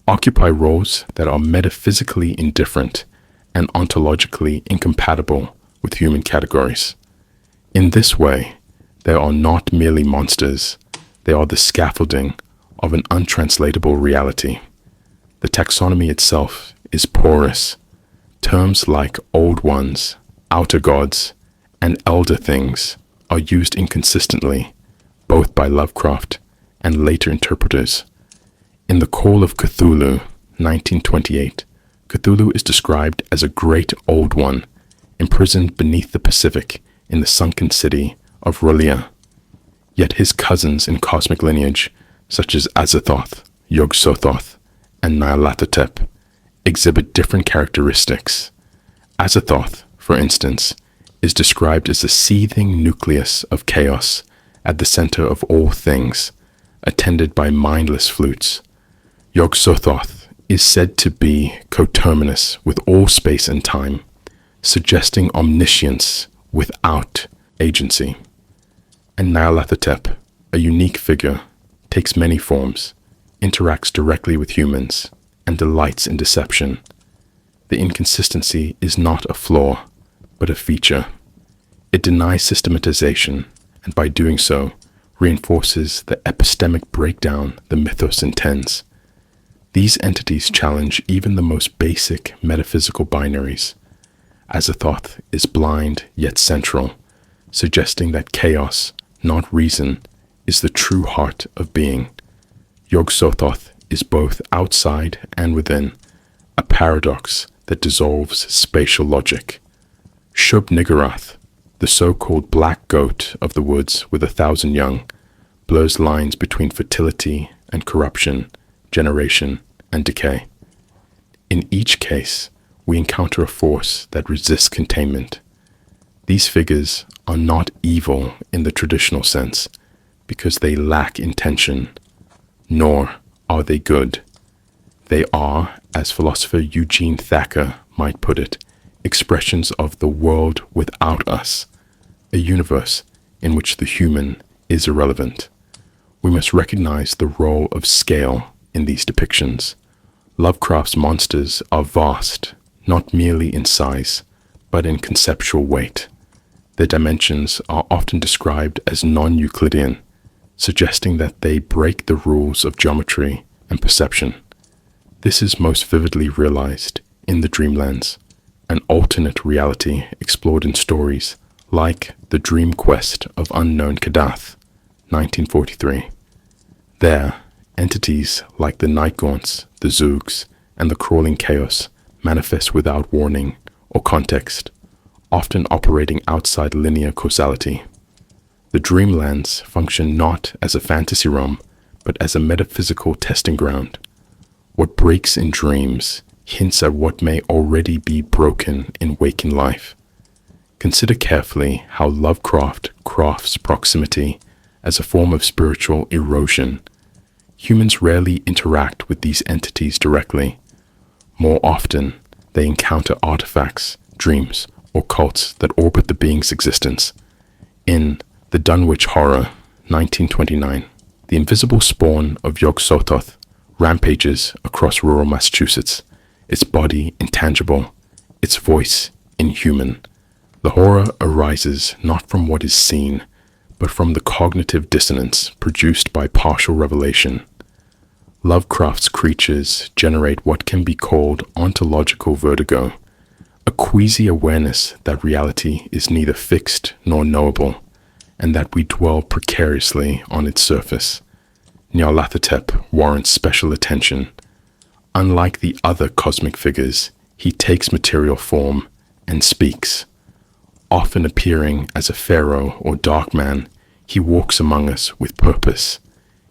occupy roles that are metaphysically indifferent and ontologically incompatible with human categories. In this way, they are not merely monsters, they are the scaffolding of an untranslatable reality. The taxonomy itself is porous. Terms like Old Ones, Outer Gods, and Elder Things are used inconsistently, both by Lovecraft and later interpreters. In The Call of Cthulhu, 1928, Cthulhu is described as a great old one, imprisoned beneath the Pacific in the sunken city of R'lyeh. Yet his cousins in cosmic lineage, such as Azathoth, Yog-Sothoth, and Nyarlathotep, exhibit different characteristics. Azathoth, for instance, is described as a seething nucleus of chaos at the center of all things, attended by mindless flutes. Yog-Sothoth is said to be coterminous with all space and time, suggesting omniscience without agency. And Nyarlathotep, a unique figure, takes many forms, interacts directly with humans and delights in deception. The inconsistency is not a flaw, but a feature. It denies systematization, and by doing so, reinforces the epistemic breakdown the mythos intends. These entities challenge even the most basic metaphysical binaries. Azathoth is blind yet central, suggesting that chaos, not reason, is the true heart of being. Yog-Sothoth is both outside and within, a paradox that dissolves spatial logic. Shub-Niggurath, the so-called black goat of the woods with 1,000 young, blurs lines between fertility and corruption, generation and decay. In each case, we encounter a force that resists containment. These figures are not evil in the traditional sense, because they lack intention, nor are they good. They are, as philosopher Eugene Thacker might put it, expressions of the world without us, a universe in which the human is irrelevant. We must recognize the role of scale in these depictions. Lovecraft's monsters are vast, not merely in size, but in conceptual weight. Their dimensions are often described as non-Euclidean, suggesting that they break the rules of geometry and perception. This is most vividly realized in the Dreamlands, an alternate reality explored in stories like The Dream Quest of Unknown Kadath, 1943. There, entities like the Night Gaunts, the Zoogs, and the Crawling Chaos manifest without warning or context, often operating outside linear causality. The Dreamlands function not as a fantasy realm, but as a metaphysical testing ground. What breaks in dreams hints at what may already be broken in waking life. Consider carefully how Lovecraft crafts proximity as a form of spiritual erosion. Humans rarely interact with these entities directly. More often, they encounter artifacts, dreams, or cults that orbit the being's existence. In The Dunwich Horror, 1929, the invisible spawn of Yog-Sothoth rampages across rural Massachusetts, its body intangible, its voice inhuman. The horror arises not from what is seen, but from the cognitive dissonance produced by partial revelation. Lovecraft's creatures generate what can be called ontological vertigo, a queasy awareness that reality is neither fixed nor knowable, and that we dwell precariously on its surface. Nyarlathotep warrants special attention. Unlike the other cosmic figures, he takes material form and speaks. Often appearing as a pharaoh or dark man, he walks among us with purpose.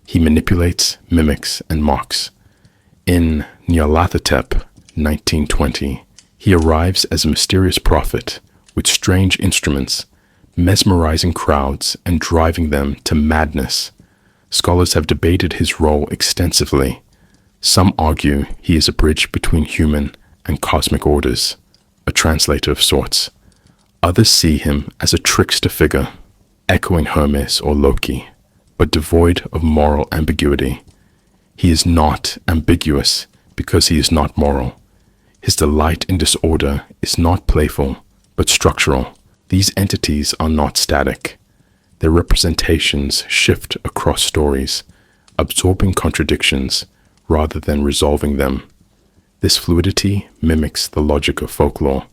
He manipulates, mimics, and mocks. In Nyarlathotep, 1920, he arrives as a mysterious prophet with strange instruments, mesmerizing crowds and driving them to madness. Scholars have debated his role extensively. Some argue he is a bridge between human and cosmic orders, a translator of sorts. Others see him as a trickster figure, echoing Hermes or Loki, but devoid of moral ambiguity. He is not ambiguous because he is not moral. His delight in disorder is not playful, but structural. These entities are not static. Their representations shift across stories, absorbing contradictions rather than resolving them. This fluidity mimics the logic of folklore,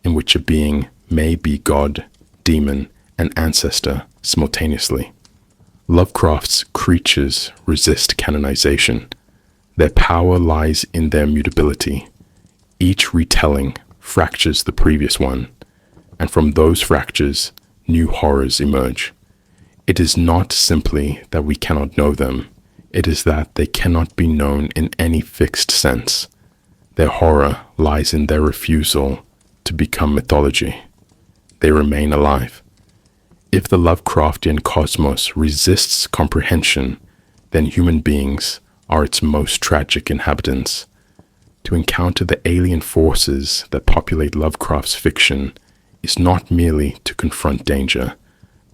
in which a being may be god, demon, and ancestor simultaneously. Lovecraft's creatures resist canonization. Their power lies in their mutability. Each retelling fractures the previous one, and from those fractures, new horrors emerge. It is not simply that we cannot know them, it is that they cannot be known in any fixed sense. Their horror lies in their refusal to become mythology. They remain alive. If the Lovecraftian cosmos resists comprehension, then human beings are its most tragic inhabitants. To encounter the alien forces that populate Lovecraft's fiction is not merely to confront danger,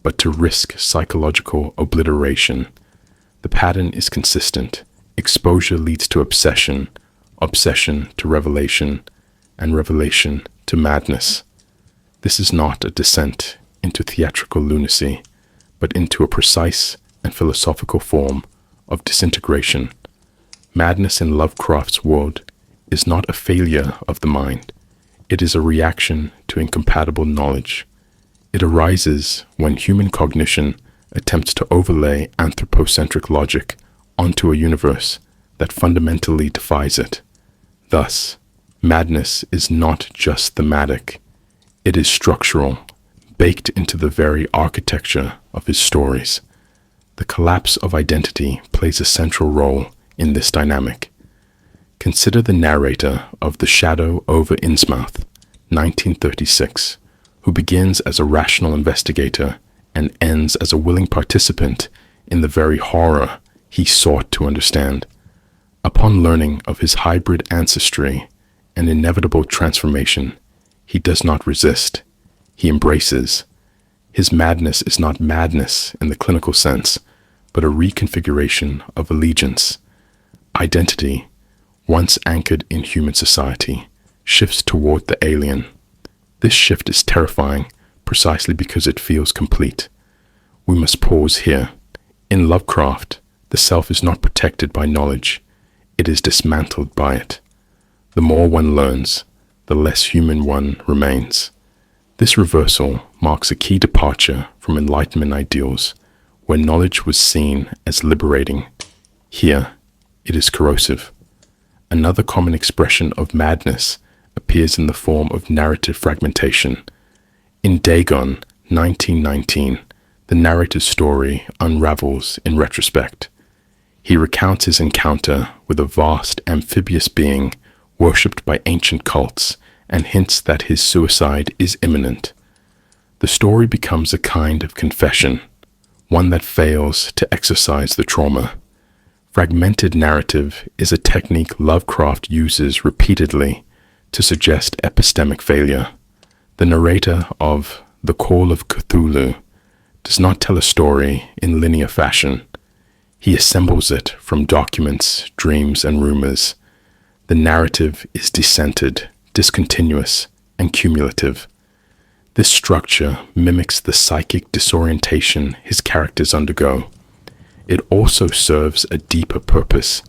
but to risk psychological obliteration. The pattern is consistent, exposure leads to obsession, obsession to revelation, and revelation to madness. This is not a descent into theatrical lunacy, but into a precise and philosophical form of disintegration. Madness in Lovecraft's world is not a failure of the mind. It is a reaction to incompatible knowledge. It arises when human cognition attempts to overlay anthropocentric logic onto a universe that fundamentally defies it. Thus, madness is not just thematic. It is structural, baked into the very architecture of his stories. The collapse of identity plays a central role in this dynamic. Consider the narrator of The Shadow over Innsmouth, 1936, who begins as a rational investigator and ends as a willing participant in the very horror he sought to understand. Upon learning of his hybrid ancestry and inevitable transformation, he does not resist. He embraces. His madness is not madness in the clinical sense, but a reconfiguration of allegiance. Identity, once anchored in human society, shifts toward the alien. This shift is terrifying precisely because it feels complete. We must pause here. In Lovecraft, the self is not protected by knowledge. It is dismantled by it. The more one learns, the less human one remains. This reversal marks a key departure from Enlightenment ideals, where knowledge was seen as liberating. Here, it is corrosive. Another common expression of madness appears in the form of narrative fragmentation. In Dagon, 1919, the narrator's story unravels in retrospect. He recounts his encounter with a vast amphibious being worshipped by ancient cults and hints that his suicide is imminent. The story becomes a kind of confession, one that fails to exorcise the trauma. Fragmented narrative is a technique Lovecraft uses repeatedly to suggest epistemic failure. The narrator of The Call of Cthulhu does not tell a story in linear fashion. He assembles it from documents, dreams, and rumors. The narrative is dissented, discontinuous, and cumulative. This structure mimics the psychic disorientation his characters undergo. It also serves a deeper purpose,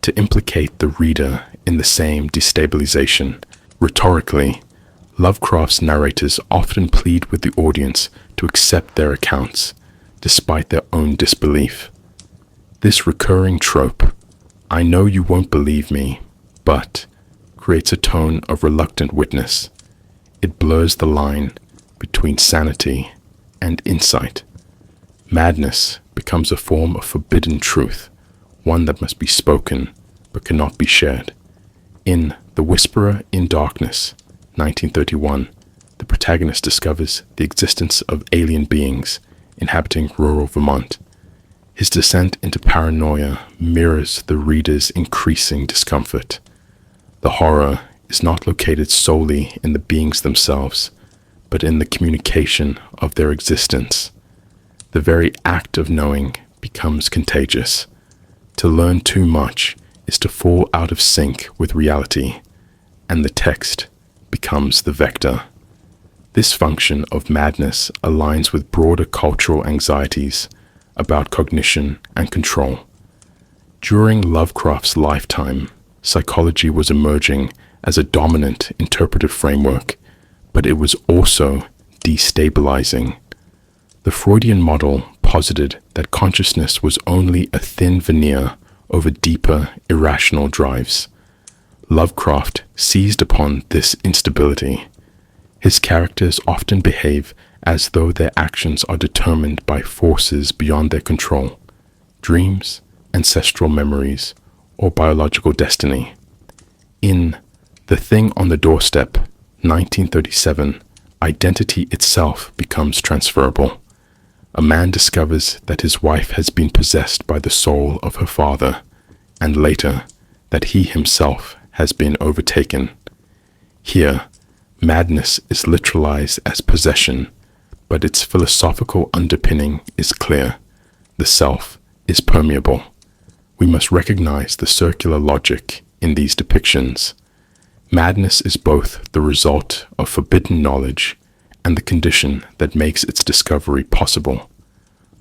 to implicate the reader in the same destabilization. Rhetorically, Lovecraft's narrators often plead with the audience to accept their accounts, despite their own disbelief. This recurring trope, "I know you won't believe me, but," creates a tone of reluctant witness. It blurs the line between sanity and insight. Madness becomes a form of forbidden truth, one that must be spoken but cannot be shared. In The Whisperer in Darkness, 1931, the protagonist discovers the existence of alien beings inhabiting rural Vermont. His descent into paranoia mirrors the reader's increasing discomfort. The horror is not located solely in the beings themselves, but in the communication of their existence. The very act of knowing becomes contagious. To learn too much is to fall out of sync with reality, and the text becomes the vector. This function of madness aligns with broader cultural anxieties about cognition and control. During Lovecraft's lifetime, psychology was emerging as a dominant interpretive framework, but it was also destabilizing. The Freudian model posited that consciousness was only a thin veneer over deeper, irrational drives. Lovecraft seized upon this instability. His characters often behave as though their actions are determined by forces beyond their control, dreams, ancestral memories, or biological destiny. In The Thing on the Doorstep, 1937, identity itself becomes transferable. A man discovers that his wife has been possessed by the soul of her father, and later, that he himself has been overtaken. Here, madness is literalized as possession, but its philosophical underpinning is clear. The self is permeable. We must recognize the circular logic in these depictions. Madness is both the result of forbidden knowledge and the condition that makes its discovery possible.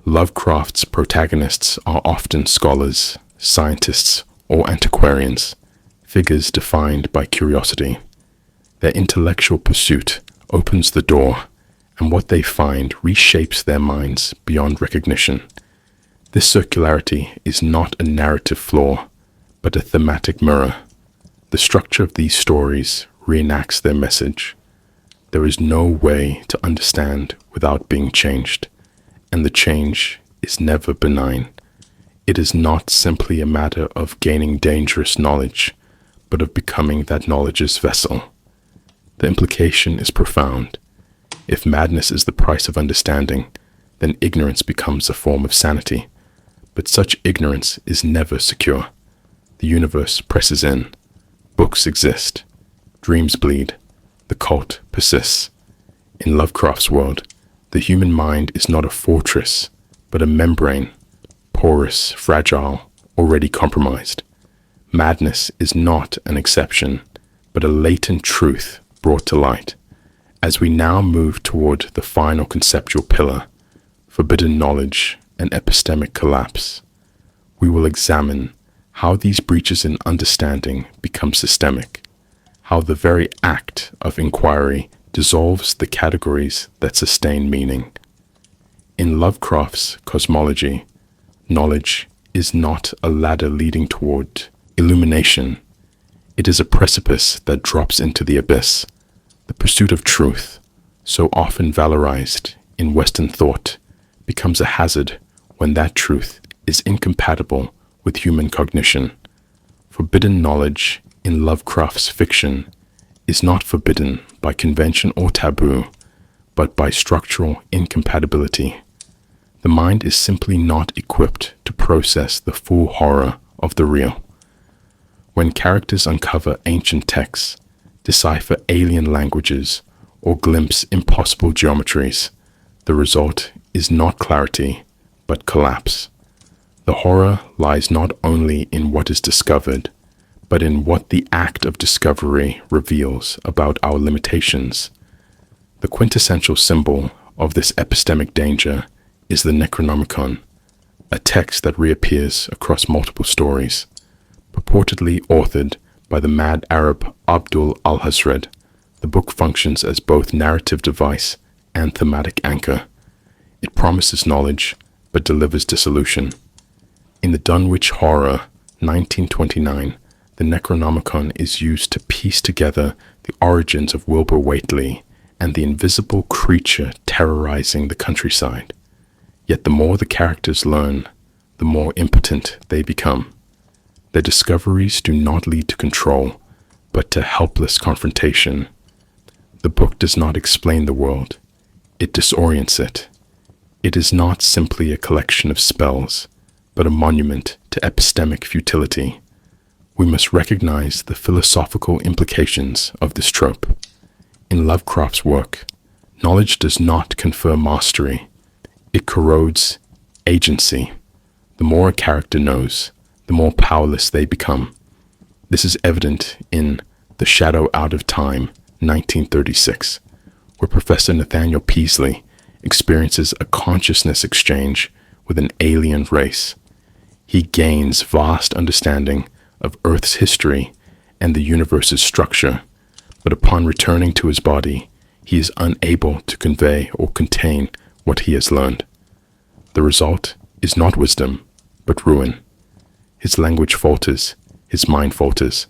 Lovecraft's protagonists are often scholars, scientists, or antiquarians, figures defined by curiosity. Their intellectual pursuit opens the door, and what they find reshapes their minds beyond recognition. This circularity is not a narrative flaw, but a thematic mirror. The structure of these stories reenacts their message. There is no way to understand without being changed, and the change is never benign. It is not simply a matter of gaining dangerous knowledge, but of becoming that knowledge's vessel. The implication is profound. If madness is the price of understanding, then ignorance becomes a form of sanity. But such ignorance is never secure. The universe presses in. Books exist. Dreams bleed. The cult persists. In Lovecraft's world, the human mind is not a fortress, but a membrane, porous, fragile, already compromised. Madness is not an exception, but a latent truth brought to light. As we now move toward the final conceptual pillar, forbidden knowledge and epistemic collapse, we will examine how these breaches in understanding become systemic, how the very act of inquiry dissolves the categories that sustain meaning. In Lovecraft's cosmology, knowledge is not a ladder leading toward illumination. It is a precipice that drops into the abyss. The pursuit of truth, so often valorized in Western thought, becomes a hazard when that truth is incompatible with human cognition. Forbidden knowledge in Lovecraft's fiction is not forbidden by convention or taboo, but by structural incompatibility. The mind is simply not equipped to process the full horror of the real. When characters uncover ancient texts, decipher alien languages, or glimpse impossible geometries, the result is not clarity, but collapse. The horror lies not only in what is discovered, but in what the act of discovery reveals about our limitations. The quintessential symbol of this epistemic danger is the Necronomicon, a text that reappears across multiple stories. Purportedly authored by the mad Arab Abdul al-Hazred, the book functions as both narrative device and thematic anchor. It promises knowledge, but delivers dissolution. In the Dunwich Horror, 1929, the Necronomicon is used to piece together the origins of Wilbur Whateley and the invisible creature terrorizing the countryside. Yet the more the characters learn, the more impotent they become. Their discoveries do not lead to control, but to helpless confrontation. The book does not explain the world. It disorients it. It is not simply a collection of spells, but a monument to epistemic futility. We must recognize the philosophical implications of this trope. In Lovecraft's work, knowledge does not confer mastery. It corrodes agency. The more a character knows, the more powerless they become. This is evident in The Shadow Out of Time, 1936, where Professor Nathaniel Peaslee experiences a consciousness exchange with an alien race. He gains vast understanding of Earth's history and the universe's structure, but upon returning to his body, he is unable to convey or contain what he has learned. The result is not wisdom, but ruin. His language falters, his mind falters.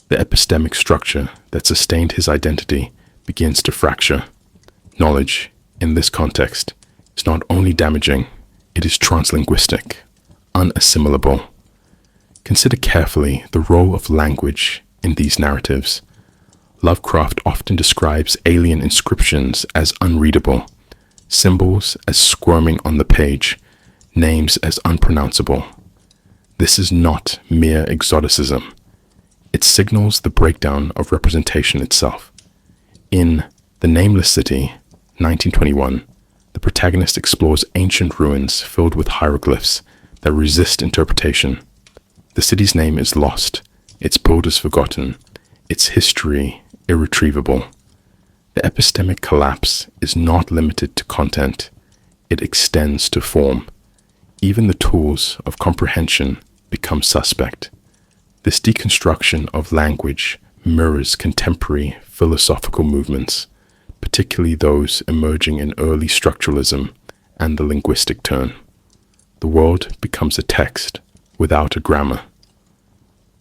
The epistemic structure that sustained his identity begins to fracture. Knowledge, in this context, is not only damaging, it is translinguistic, unassimilable. Consider carefully the role of language in these narratives. Lovecraft often describes alien inscriptions as unreadable, symbols as squirming on the page, names as unpronounceable. This is not mere exoticism. It signals the breakdown of representation itself. In The Nameless City, 1921, the protagonist explores ancient ruins filled with hieroglyphs that resist interpretation. The city's name is lost, its builders forgotten, its history irretrievable. The epistemic collapse is not limited to content, it extends to form. Even the tools of comprehension become suspect. This deconstruction of language mirrors contemporary philosophical movements, particularly those emerging in early structuralism and the linguistic turn. The world becomes a text without a grammar.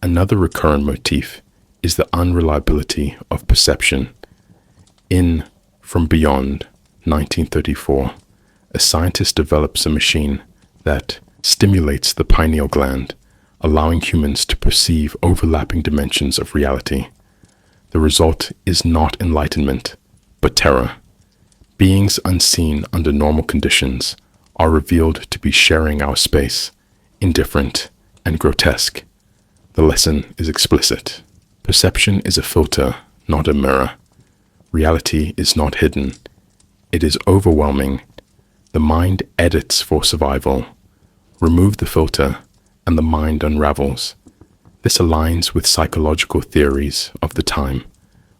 Another recurrent motif is the unreliability of perception. In From Beyond, 1934, a scientist develops a machine that stimulates the pineal gland, allowing humans to perceive overlapping dimensions of reality. The result is not enlightenment, but terror. Beings unseen under normal conditions are revealed to be sharing our space, indifferent and grotesque. The lesson is explicit. Perception is a filter, not a mirror. Reality is not hidden. It is overwhelming. The mind edits for survival. Remove the filter, and the mind unravels. This aligns with psychological theories of the time,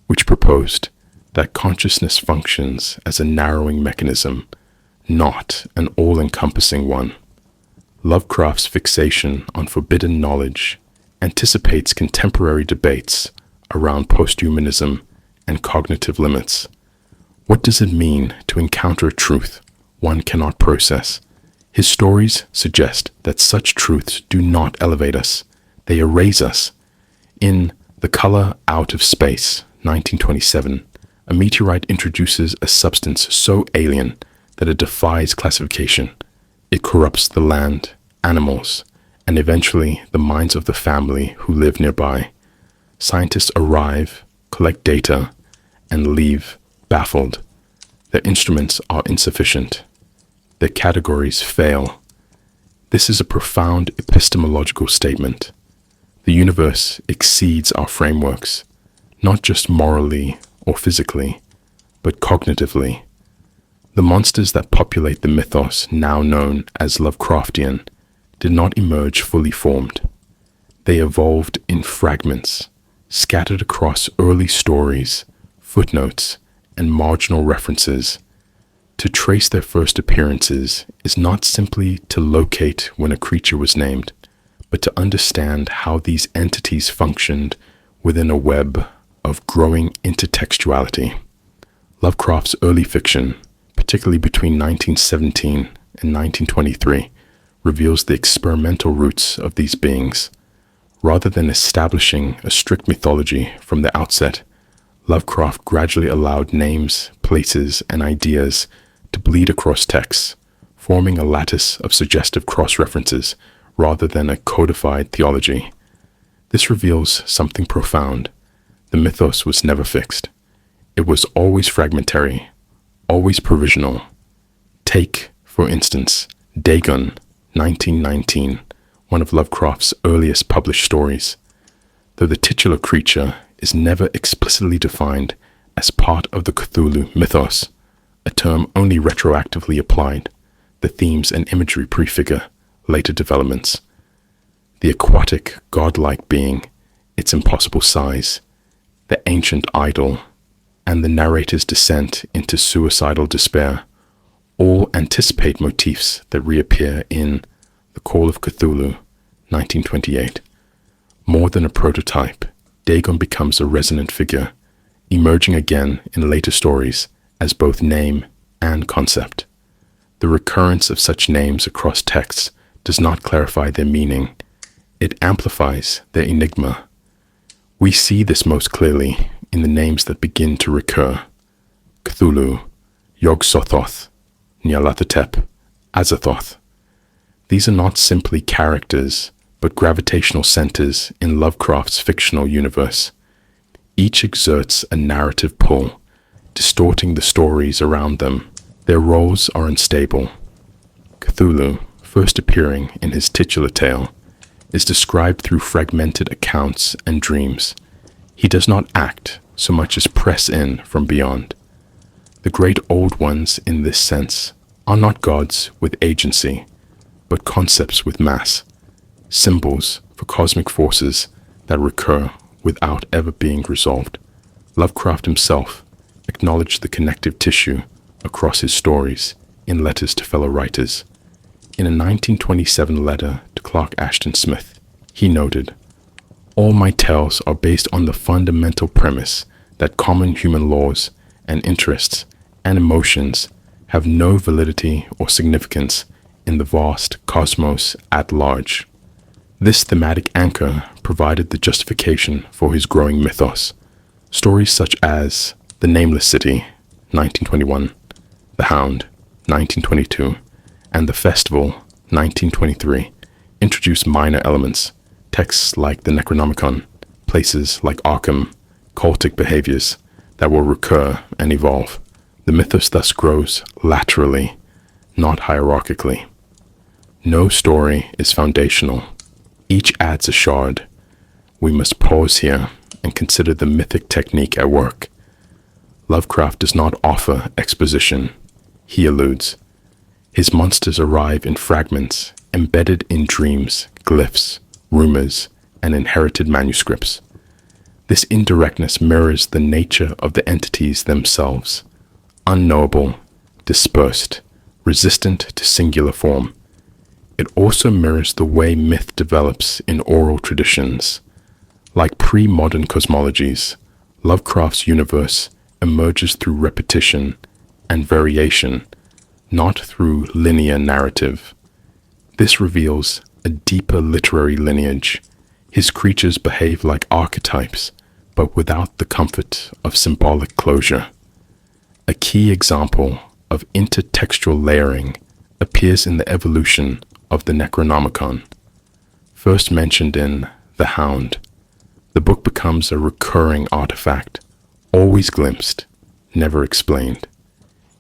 which proposed that consciousness functions as a narrowing mechanism, not an all-encompassing one. Lovecraft's fixation on forbidden knowledge anticipates contemporary debates around posthumanism and cognitive limits. What does it mean to encounter a truth one cannot process? His stories suggest that such truths do not elevate us, they erase us. In The Color Out of Space, 1927, a meteorite introduces a substance so alien that it defies classification. It corrupts the land, animals, and eventually the minds of the family who live nearby. Scientists arrive, collect data, and leave baffled. Their instruments are insufficient. Their categories fail. This is a profound epistemological statement. The universe exceeds our frameworks, not just morally or physically, but cognitively. The monsters that populate the mythos now known as Lovecraftian did not emerge fully formed. They evolved in fragments, scattered across early stories, footnotes, and marginal references. To trace their first appearances is not simply to locate when a creature was named, but to understand how these entities functioned within a web of growing intertextuality. Lovecraft's early fiction, particularly between 1917 and 1923, reveals the experimental roots of these beings. Rather than establishing a strict mythology from the outset, Lovecraft gradually allowed names, places, and ideas to bleed across texts, forming a lattice of suggestive cross-references rather than a codified theology. This reveals something profound. The mythos was never fixed. It was always fragmentary, always provisional. Take, for instance, Dagon, 1919, one of Lovecraft's earliest published stories. Though the titular creature is never explicitly defined as part of the Cthulhu mythos, a term only retroactively applied, the themes and imagery prefigure later developments. The aquatic, godlike being, its impossible size, the ancient idol, and the narrator's descent into suicidal despair all anticipate motifs that reappear in The Call of Cthulhu, 1928. More than a prototype, Dagon becomes a resonant figure, emerging again in later stories as both name and concept. The recurrence of such names across texts does not clarify their meaning. It amplifies their enigma. We see this most clearly in the names that begin to recur: Cthulhu, Yog-Sothoth, Nyarlathotep, Azathoth. These are not simply characters, but gravitational centers in Lovecraft's fictional universe. Each exerts a narrative pull, distorting the stories around them. Their roles are unstable. Cthulhu, first appearing in his titular tale, is described through fragmented accounts and dreams. He does not act so much as press in from beyond. The great old ones in this sense are not gods with agency, but concepts with mass, symbols for cosmic forces that recur without ever being resolved. Lovecraft himself acknowledged the connective tissue across his stories in letters to fellow writers. In a 1927 letter to Clark Ashton Smith, he noted, "All my tales are based on the fundamental premise that common human laws and interests and emotions have no validity or significance in the vast cosmos at large." This thematic anchor provided the justification for his growing mythos. Stories such as The Nameless City, 1921, The Hound, 1922, and The Festival, 1923, introduce minor elements, texts like the Necronomicon, places like Arkham, cultic behaviors that will recur and evolve. The mythos thus grows laterally, not hierarchically. No story is foundational. Each adds a shard. We must pause here and consider the mythic technique at work. Lovecraft does not offer exposition. He alludes. His monsters arrive in fragments, embedded in dreams, glyphs, rumors, and inherited manuscripts. This indirectness mirrors the nature of the entities themselves, unknowable, dispersed, resistant to singular form. It also mirrors the way myth develops in oral traditions. Like pre-modern cosmologies, Lovecraft's universe emerges through repetition and variation, not through linear narrative. This reveals a deeper literary lineage. His creatures behave like archetypes, but without the comfort of symbolic closure. A key example of intertextual layering appears in the evolution of the Necronomicon. First mentioned in The Hound, the book becomes a recurring artifact, always glimpsed, never explained.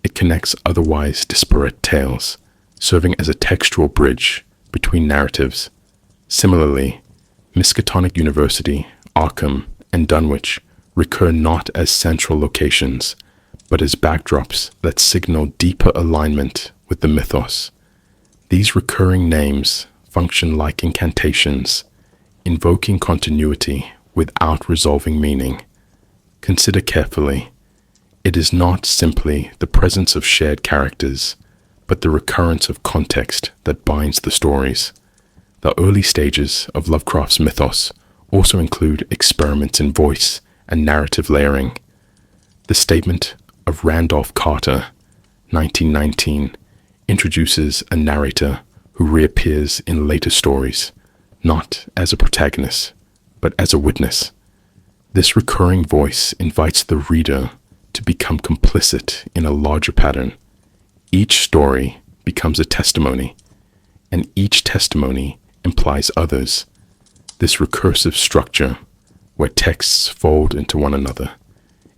It connects otherwise disparate tales, serving as a textual bridge between narratives. Similarly, Miskatonic University, Arkham, and Dunwich recur not as central locations, but as backdrops that signal deeper alignment with the mythos. These recurring names function like incantations, invoking continuity without resolving meaning. Consider carefully. It is not simply the presence of shared characters, but the recurrence of context that binds the stories. The early stages of Lovecraft's mythos also include experiments in voice and narrative layering. The statement of Randolph Carter, 1919, introduces a narrator who reappears in later stories, not as a protagonist, but as a witness. This recurring voice invites the reader to become complicit in a larger pattern. Each story becomes a testimony, and each testimony implies others. This recursive structure, where texts fold into one another,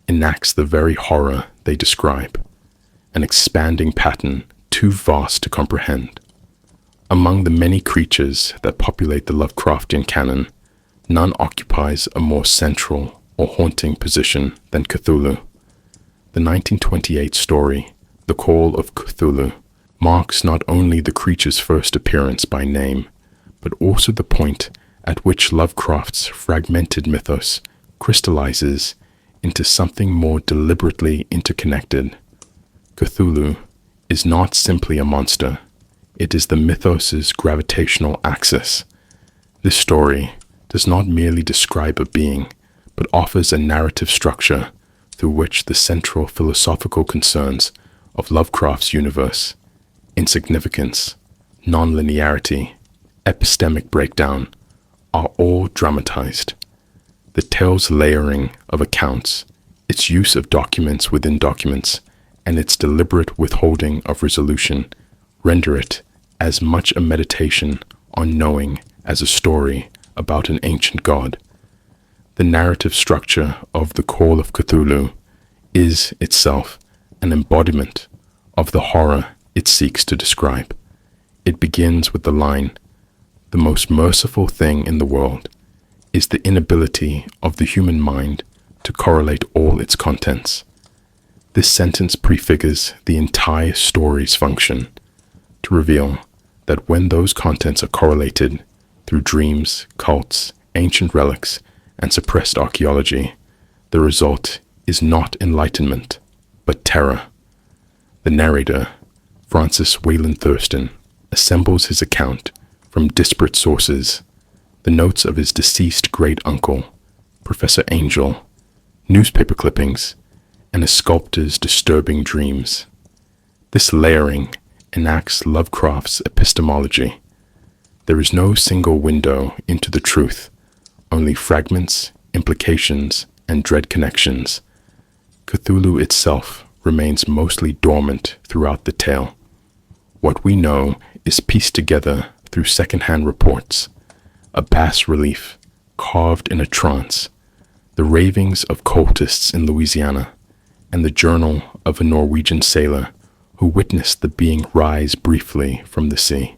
enacts the very horror they describe, an expanding pattern too vast to comprehend. Among the many creatures that populate the Lovecraftian canon, none occupies a more central or haunting position than Cthulhu. The 1928 story, The Call of Cthulhu, marks not only the creature's first appearance by name, but also the point at which Lovecraft's fragmented mythos crystallizes into something more deliberately interconnected. Cthulhu is not simply a monster, it is the mythos's gravitational axis. This story does not merely describe a being, but offers a narrative structure through which the central philosophical concerns of Lovecraft's universe, insignificance, non-linearity, epistemic breakdown, are all dramatized. The tale's layering of accounts, its use of documents within documents, and its deliberate withholding of resolution render it as much a meditation on knowing as a story about an ancient god. The narrative structure of The Call of Cthulhu is itself an embodiment of the horror it seeks to describe. It begins with the line, "The most merciful thing in the world is the inability of the human mind to correlate all its contents." This sentence prefigures the entire story's function, to reveal that when those contents are correlated, through dreams, cults, ancient relics, and suppressed archaeology, the result is not enlightenment, but terror. The narrator, Francis Wayland Thurston, assembles his account from disparate sources, the notes of his deceased great-uncle, Professor Angel, newspaper clippings, and a sculptor's disturbing dreams. This layering enacts Lovecraft's epistemology. There is no single window into the truth, only fragments, implications, and dread connections. Cthulhu itself remains mostly dormant throughout the tale. What we know is pieced together through second-hand reports, a bas-relief carved in a trance, the ravings of cultists in Louisiana, and the journal of a Norwegian sailor who witnessed the being rise briefly from the sea.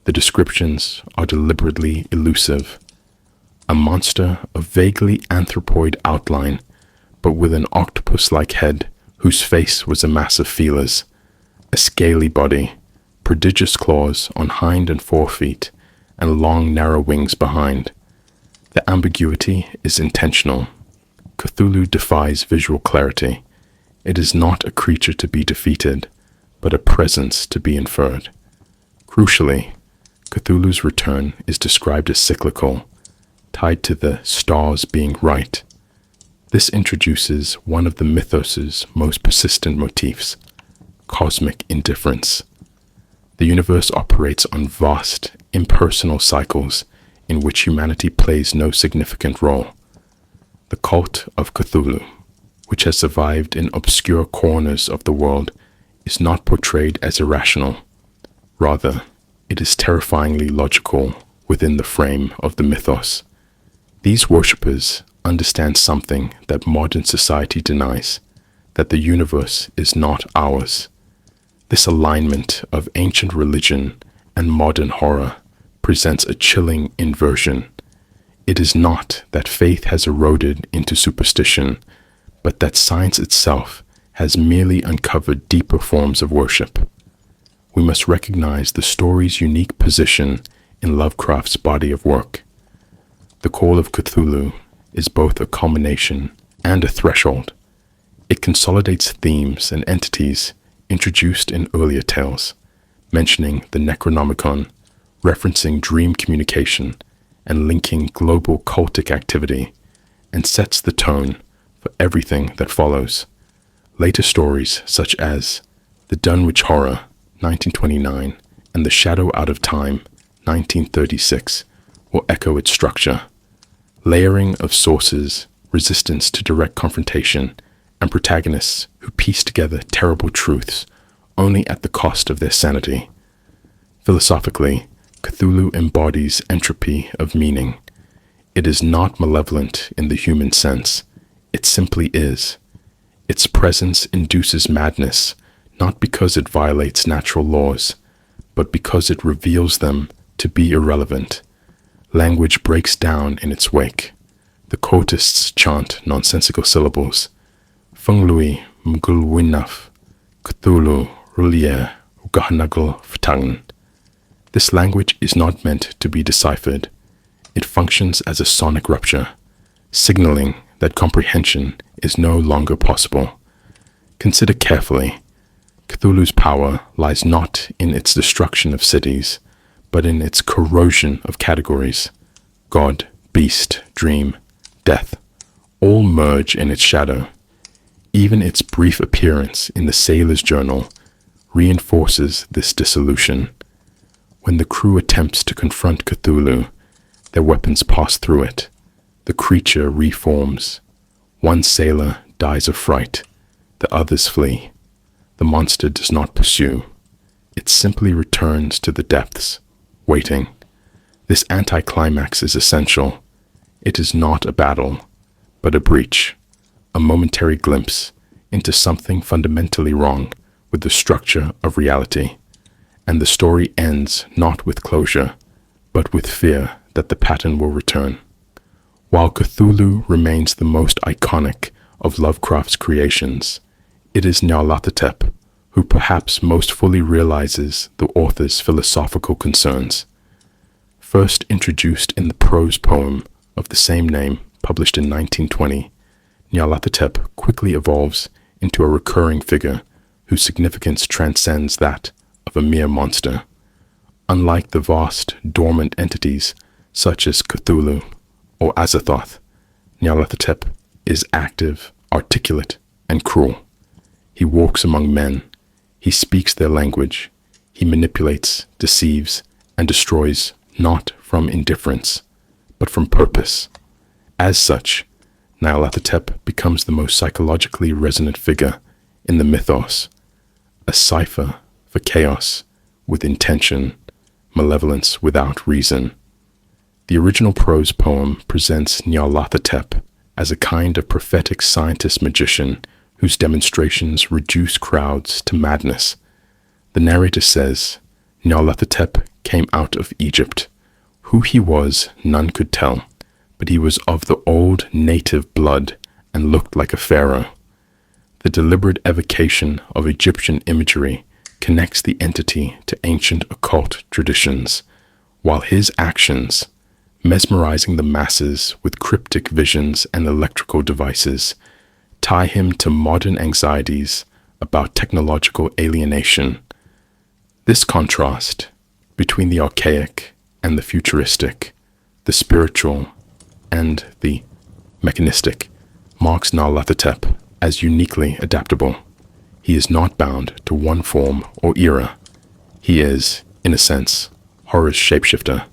The descriptions are deliberately elusive. A monster of vaguely anthropoid outline, but with an octopus-like head whose face was a mass of feelers, a scaly body, prodigious claws on hind and forefeet, and long narrow wings behind. The ambiguity is intentional. Cthulhu defies visual clarity. It is not a creature to be defeated, but a presence to be inferred. Crucially, Cthulhu's return is described as cyclical, tied to the stars being right. This introduces one of the mythos's most persistent motifs, cosmic indifference. The universe operates on vast, impersonal cycles in which humanity plays no significant role. The cult of Cthulhu, which has survived in obscure corners of the world, is not portrayed as irrational. Rather, it is terrifyingly logical within the frame of the mythos. These worshippers understand something that modern society denies, that the universe is not ours. This alignment of ancient religion and modern horror presents a chilling inversion. It is not that faith has eroded into superstition, but that science itself has merely uncovered deeper forms of worship. We must recognize the story's unique position in Lovecraft's body of work. The Call of Cthulhu is both a culmination and a threshold. It consolidates themes and entities introduced in earlier tales, mentioning the Necronomicon, referencing dream communication, and linking global cultic activity, and sets the tone for everything that follows. Later stories such as The Dunwich Horror, 1929, and The Shadow Out of Time, 1936, will echo its structure. Layering of sources, resistance to direct confrontation, and protagonists who piece together terrible truths only at the cost of their sanity. Philosophically, Cthulhu embodies entropy of meaning. It is not malevolent in the human sense. It simply is. Its presence induces madness, not because it violates natural laws, but because it reveals them to be irrelevant. Language breaks down in its wake. The cultists chant nonsensical syllables. Funglui mgulwinaf, Cthulhu rulier ugahnagl ftang. This language is not meant to be deciphered. It functions as a sonic rupture, signaling that comprehension is no longer possible. Consider carefully. Cthulhu's power lies not in its destruction of cities, but in its corrosion of categories. God, beast, dream, death, all merge in its shadow. Even its brief appearance in the Sailor's Journal reinforces this dissolution. When the crew attempts to confront Cthulhu, their weapons pass through it. The creature reforms. One sailor dies of fright. The others flee. The monster does not pursue. It simply returns to the depths, waiting. This anticlimax is essential. It is not a battle, but a breach, a momentary glimpse into something fundamentally wrong with the structure of reality. And the story ends not with closure, but with fear that the pattern will return. While Cthulhu remains the most iconic of Lovecraft's creations, it is Nyarlathotep who perhaps most fully realizes the author's philosophical concerns. First introduced in the prose poem of the same name, published in 1920, Nyarlathotep quickly evolves into a recurring figure whose significance transcends that of a mere monster. Unlike the vast, dormant entities such as Cthulhu or Azathoth, Nyarlathotep is active, articulate, and cruel. He walks among men. He speaks their language. He manipulates, deceives, and destroys not from indifference, but from purpose. As such, Nyarlathotep becomes the most psychologically resonant figure in the mythos, a cipher for chaos with intention, malevolence without reason. The original prose poem presents Nyarlathotep as a kind of prophetic scientist-magician whose demonstrations reduce crowds to madness. The narrator says, Nyarlathotep came out of Egypt. Who he was, none could tell, but he was of the old native blood and looked like a pharaoh. The deliberate evocation of Egyptian imagery connects the entity to ancient occult traditions, while his actions, mesmerizing the masses with cryptic visions and electrical devices, tie him to modern anxieties about technological alienation. This contrast between the archaic and the futuristic, the spiritual and the mechanistic, marks Nyarlathotep as uniquely adaptable. He is not bound to one form or era. He is, in a sense, horror's shapeshifter.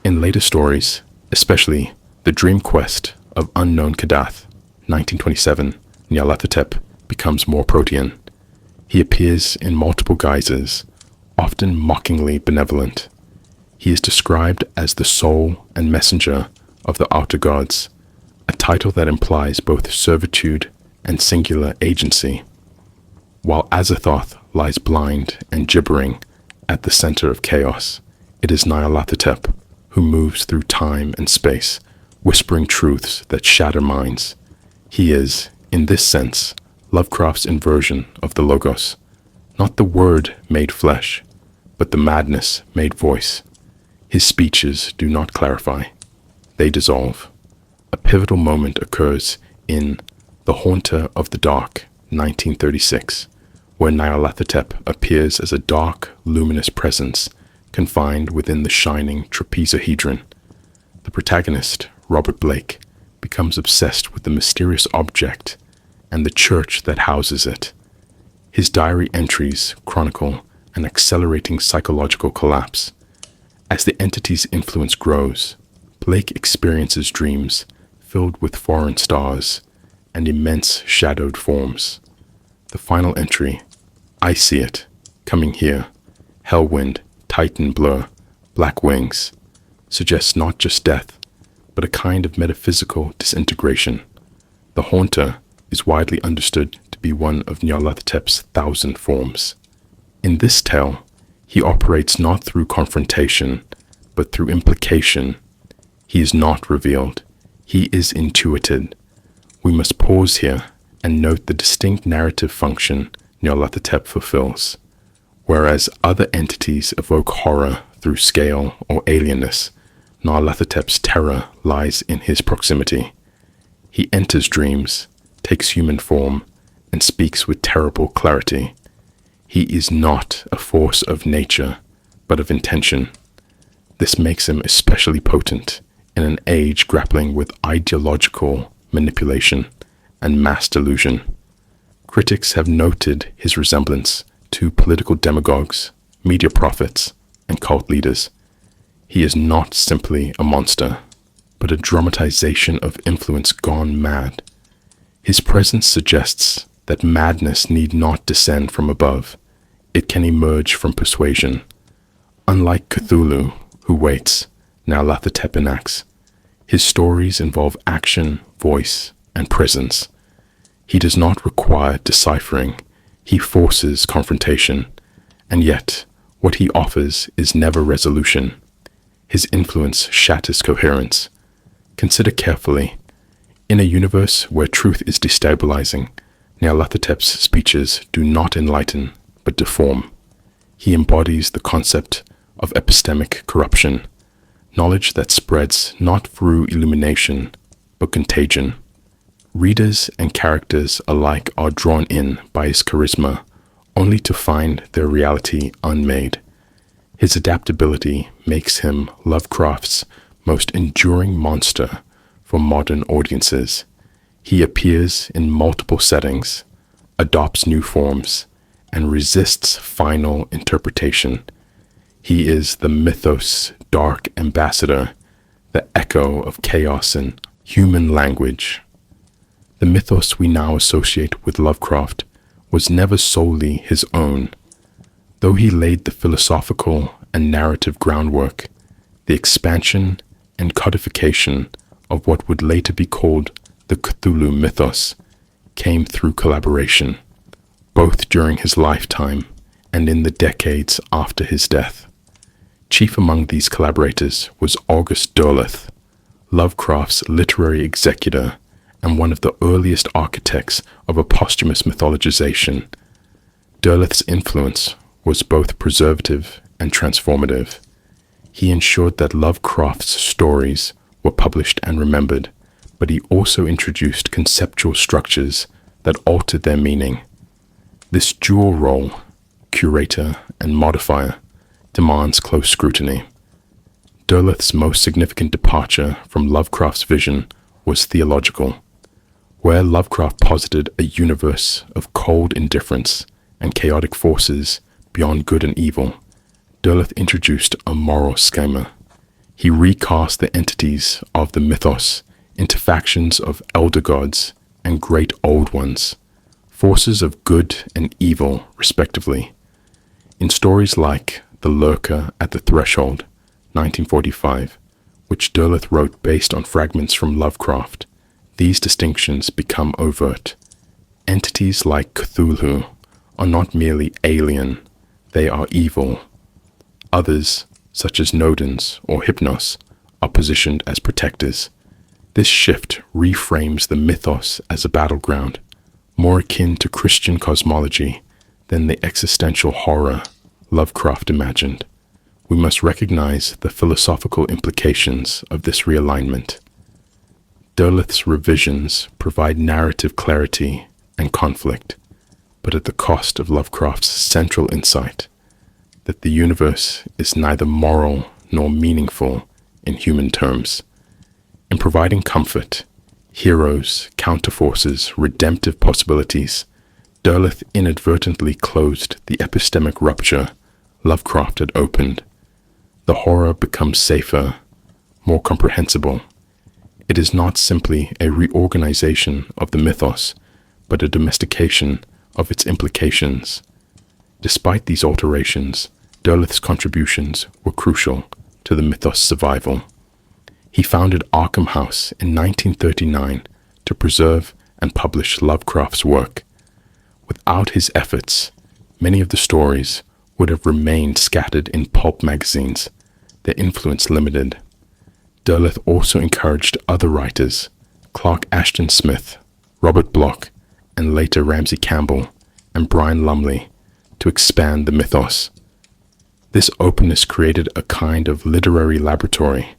In later stories, especially The Dream Quest of Unknown Kadath, 1927, Nyarlathotep becomes more protean. He appears in multiple guises, often mockingly benevolent. He is described as the soul and messenger of the outer gods, a title that implies both servitude and singular agency. While Azathoth lies blind and gibbering at the center of chaos, it is Nyarlathotep who moves through time and space, whispering truths that shatter minds. He is, in this sense, Lovecraft's inversion of the Logos, not the word made flesh, but the madness made voice. His speeches do not clarify, they dissolve. A pivotal moment occurs in The Haunter of the Dark, 1936, where Nyarlathotep appears as a dark, luminous presence confined within the shining trapezohedron. The protagonist, Robert Blake, becomes obsessed with the mysterious object and the church that houses it. His diary entries chronicle an accelerating psychological collapse. As the entity's influence grows, Blake experiences dreams filled with foreign stars and immense shadowed forms. The final entry, I see it, coming here, Hellwind, Titan blur, black wings, suggests not just death, but a kind of metaphysical disintegration. The Haunter is widely understood to be one of Nyarlathotep's 1,000 forms. In this tale, he operates not through confrontation, but through implication. He is not revealed. He is intuited. We must pause here and note the distinct narrative function Nyarlathotep fulfills. Whereas other entities evoke horror through scale or alienness, Nyarlathotep's terror lies in his proximity. He enters dreams, takes human form, and speaks with terrible clarity. He is not a force of nature, but of intention. This makes him especially potent in an age grappling with ideological manipulation and mass delusion. Critics have noted his resemblance to political demagogues, media prophets, and cult leaders. He is not simply a monster, but a dramatization of influence gone mad. His presence suggests that madness need not descend from above. It can emerge from persuasion. Unlike Cthulhu, who waits, Nyarlathotep enacts. His stories involve action, voice, and presence. He does not require deciphering. He forces confrontation, and yet what he offers is never resolution. His influence shatters coherence. Consider carefully. In a universe where truth is destabilizing, Nyarlathotep's speeches do not enlighten, but deform. He embodies the concept of epistemic corruption, knowledge that spreads not through illumination, but contagion. Readers and characters alike are drawn in by his charisma, only to find their reality unmade. His adaptability makes him Lovecraft's most enduring monster for modern audiences. He appears in multiple settings, adopts new forms, and resists final interpretation. He is the mythos' dark ambassador, the echo of chaos in human language. The mythos we now associate with Lovecraft was never solely his own. Though he laid the philosophical and narrative groundwork, the expansion and codification of what would later be called the Cthulhu mythos came through collaboration, both during his lifetime and in the decades after his death. Chief among these collaborators was August Derleth, Lovecraft's literary executor and one of the earliest architects of a posthumous mythologization. Derleth's influence was both preservative and transformative. He ensured that Lovecraft's stories were published and remembered, but he also introduced conceptual structures that altered their meaning. This dual role, curator and modifier, demands close scrutiny. Derleth's most significant departure from Lovecraft's vision was theological, where Lovecraft posited a universe of cold indifference and chaotic forces beyond good and evil. Derleth introduced a moral schema. He recast the entities of the mythos into factions of elder gods and great old ones, forces of good and evil, respectively. In stories like The Lurker at the Threshold, 1945, which Derleth wrote based on fragments from Lovecraft, these distinctions become overt. Entities like Cthulhu are not merely alien, they are evil. Others, such as Nodens or Hypnos, are positioned as protectors. This shift reframes the mythos as a battleground, more akin to Christian cosmology than the existential horror Lovecraft imagined. We must recognize the philosophical implications of this realignment. Derleth's revisions provide narrative clarity and conflict, but at the cost of Lovecraft's central insight that the universe is neither moral nor meaningful in human terms. In providing comfort, heroes, counterforces, redemptive possibilities, Derleth inadvertently closed the epistemic rupture Lovecraft had opened. The horror becomes safer, more comprehensible. It is not simply a reorganization of the mythos, but a domestication of its implications. Despite these alterations, Derleth's contributions were crucial to the mythos' survival. He founded Arkham House in 1939 to preserve and publish Lovecraft's work. Without his efforts, many of the stories would have remained scattered in pulp magazines, their influence limited. Derleth also encouraged other writers, Clark Ashton Smith, Robert Bloch, and later Ramsey Campbell and Brian Lumley, to expand the mythos. This openness created a kind of literary laboratory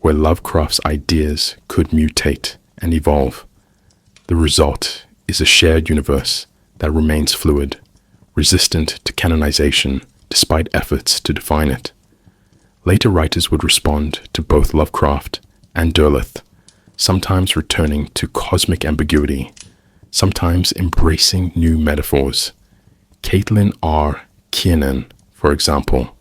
where Lovecraft's ideas could mutate and evolve. The result is a shared universe that remains fluid, resistant to canonization despite efforts to define it. Later writers would respond to both Lovecraft and Derleth, sometimes returning to cosmic ambiguity, sometimes embracing new metaphors. Caitlin R. Kiernan, for example,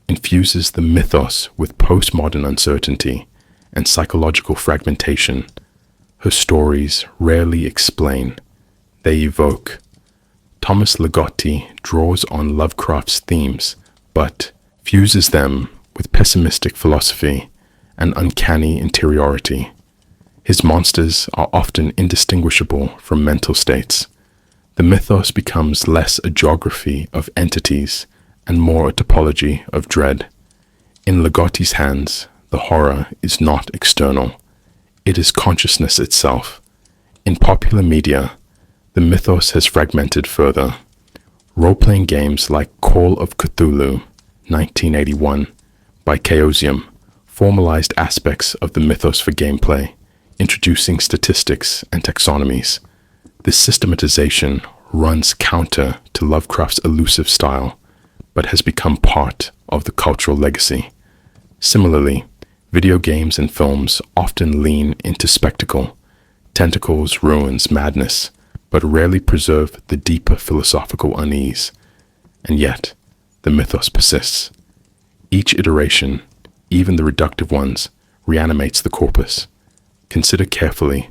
infuses the mythos with postmodern uncertainty and psychological fragmentation. Her stories rarely explain, they evoke. Thomas Ligotti draws on Lovecraft's themes, but fuses them with pessimistic philosophy and uncanny interiority. His monsters are often indistinguishable from mental states. The mythos becomes less a geography of entities and more a topology of dread. In Ligotti's hands, the horror is not external. It is consciousness itself. In popular media, the mythos has fragmented further. Role-playing games like Call of Cthulhu, 1981, by Chaosium, formalized aspects of the mythos for gameplay, introducing statistics and taxonomies. This systematization runs counter to Lovecraft's elusive style, but has become part of the cultural legacy. Similarly, video games and films often lean into spectacle, tentacles, ruins, madness, but rarely preserve the deeper philosophical unease. And yet, the mythos persists. Each iteration, even the reductive ones, reanimates the corpus. Consider carefully.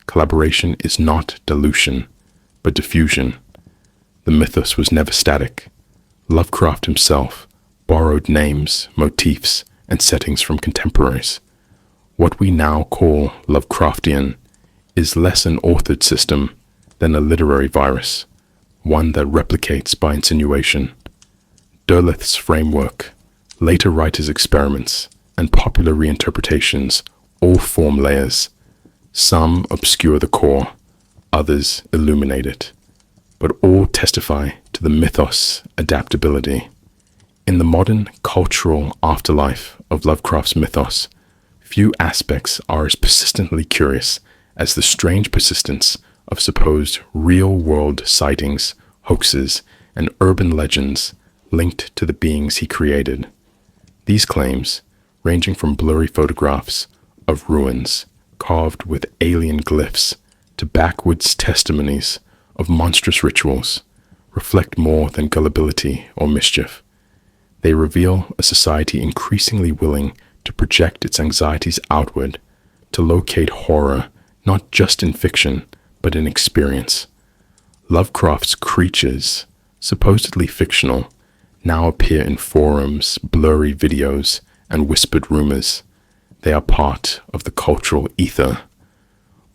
Collaboration is not dilution, but diffusion. The mythos was never static. Lovecraft himself borrowed names, motifs, and settings from contemporaries. What we now call Lovecraftian is less an authored system than a literary virus, one that replicates by insinuation. Derleth's framework, later writers' experiments, and popular reinterpretations all form layers. Some obscure the core, others illuminate it, but all testify to the mythos' adaptability. In the modern cultural afterlife of Lovecraft's mythos, few aspects are as persistently curious as the strange persistence of supposed real-world sightings, hoaxes, and urban legends linked to the beings he created. These claims, ranging from blurry photographs of ruins carved with alien glyphs to backwoods testimonies of monstrous rituals, reflect more than gullibility or mischief. They reveal a society increasingly willing to project its anxieties outward, to locate horror not just in fiction, but in experience. Lovecraft's creatures, supposedly fictional, now appear in forums, blurry videos, and whispered rumors. They are part of the cultural ether.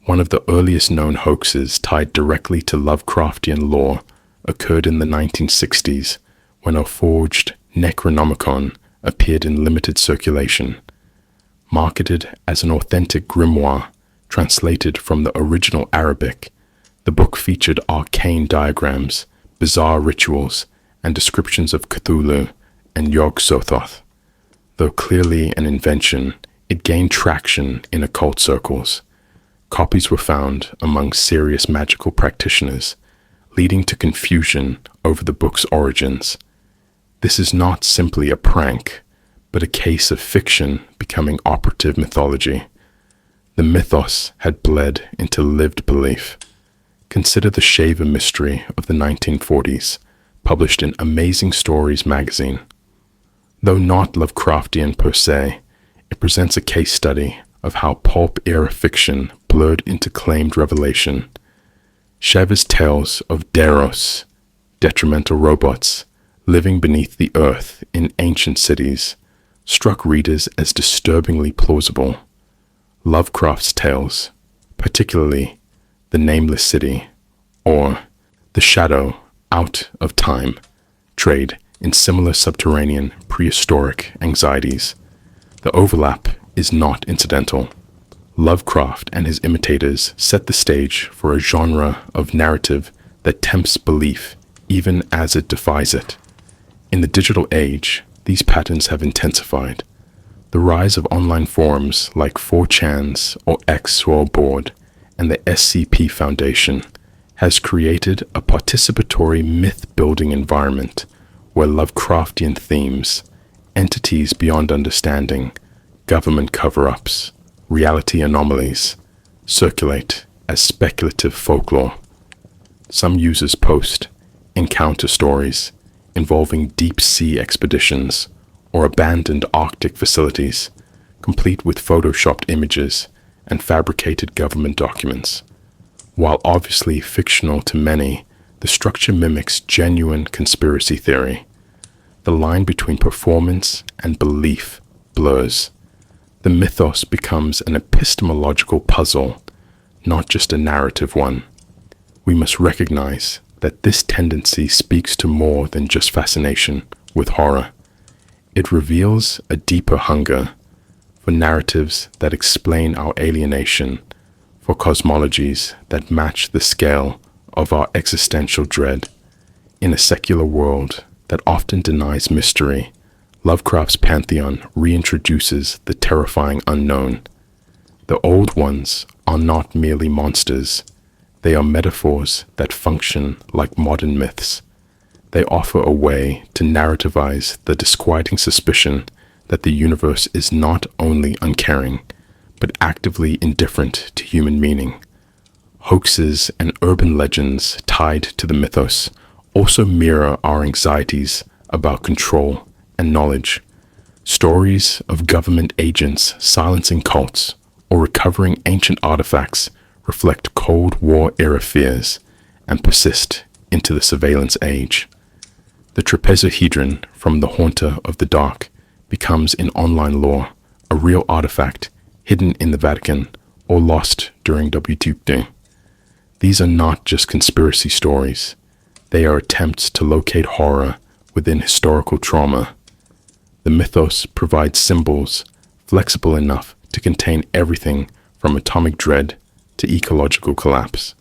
One of the earliest known hoaxes tied directly to Lovecraftian lore occurred in the 1960s when a forged Necronomicon appeared in limited circulation. Marketed as an authentic grimoire translated from the original Arabic, the book featured arcane diagrams, bizarre rituals, and descriptions of Cthulhu and Yog-Sothoth. Though clearly an invention, it gained traction in occult circles. Copies were found among serious magical practitioners, leading to confusion over the book's origins. This is not simply a prank, but a case of fiction becoming operative mythology. The mythos had bled into lived belief. Consider the Shaver mystery of the 1940s, published in Amazing Stories magazine. Though not Lovecraftian per se, it presents a case study of how pulp-era fiction blurred into claimed revelation. Shaver's tales of Deros, detrimental robots, living beneath the earth in ancient cities, struck readers as disturbingly plausible. Lovecraft's tales, particularly The Nameless City or The Shadow Out of Time, trade in similar subterranean prehistoric anxieties. The overlap is not incidental. Lovecraft and his imitators set the stage for a genre of narrative that tempts belief even as it defies it. In the digital age, these patterns have intensified. The rise of online forums like 4chan's or X or Board and the SCP Foundation has created a participatory myth-building environment where Lovecraftian themes, entities beyond understanding, government cover-ups, reality anomalies, circulate as speculative folklore. Some users post encounter stories involving deep-sea expeditions or abandoned Arctic facilities, complete with photoshopped images and fabricated government documents. While obviously fictional to many, the structure mimics genuine conspiracy theory. The line between performance and belief blurs. The mythos becomes an epistemological puzzle, not just a narrative one. We must recognize that this tendency speaks to more than just fascination with horror. It reveals a deeper hunger for narratives that explain our alienation, for cosmologies that match the scale of our existential dread. In a secular world that often denies mystery, Lovecraft's pantheon reintroduces the terrifying unknown. The old ones are not merely monsters. They are metaphors that function like modern myths. They offer a way to narrativize the disquieting suspicion that the universe is not only uncaring, but actively indifferent to human meaning. Hoaxes and urban legends tied to the mythos also mirror our anxieties about control and knowledge. Stories of government agents silencing cults or recovering ancient artifacts reflect Cold War-era fears and persist into the surveillance age. The trapezohedron from the Haunter of the Dark becomes in online lore a real artifact hidden in the Vatican or lost during WWD. These are not just conspiracy stories. They are attempts to locate horror within historical trauma. The mythos provides symbols flexible enough to contain everything from atomic dread to ecological collapse.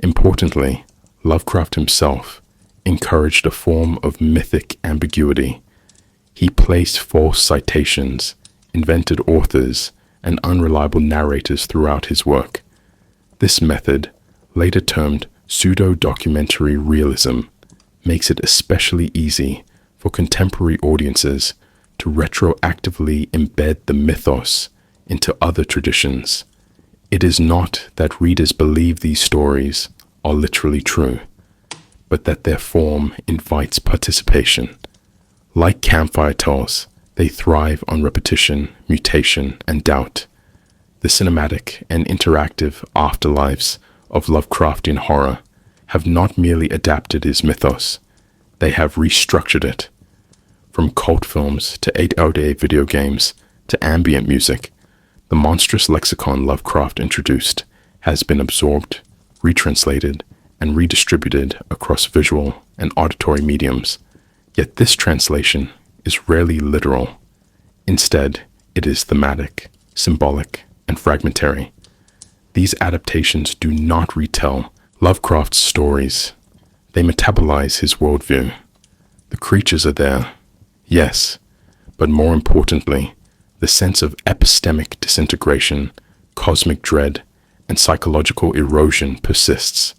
Importantly, Lovecraft himself encouraged a form of mythic ambiguity. He placed false citations, invented authors, and unreliable narrators throughout his work. This method, later termed pseudo-documentary realism, makes it especially easy for contemporary audiences to retroactively embed the mythos into other traditions. It is not that readers believe these stories are literally true, but that their form invites participation. Like campfire tales, they thrive on repetition, mutation, and doubt. The cinematic and interactive afterlives of Lovecraftian horror have not merely adapted his mythos, they have restructured it. From cult films to 8-hour-day video games to ambient music, the monstrous lexicon Lovecraft introduced has been absorbed, retranslated, and redistributed across visual and auditory mediums. Yet this translation is rarely literal. Instead, it is thematic, symbolic, and fragmentary. These adaptations do not retell Lovecraft's stories. They metabolize his worldview. The creatures are there, yes, but more importantly, the sense of epistemic disintegration, cosmic dread, and psychological erosion persists.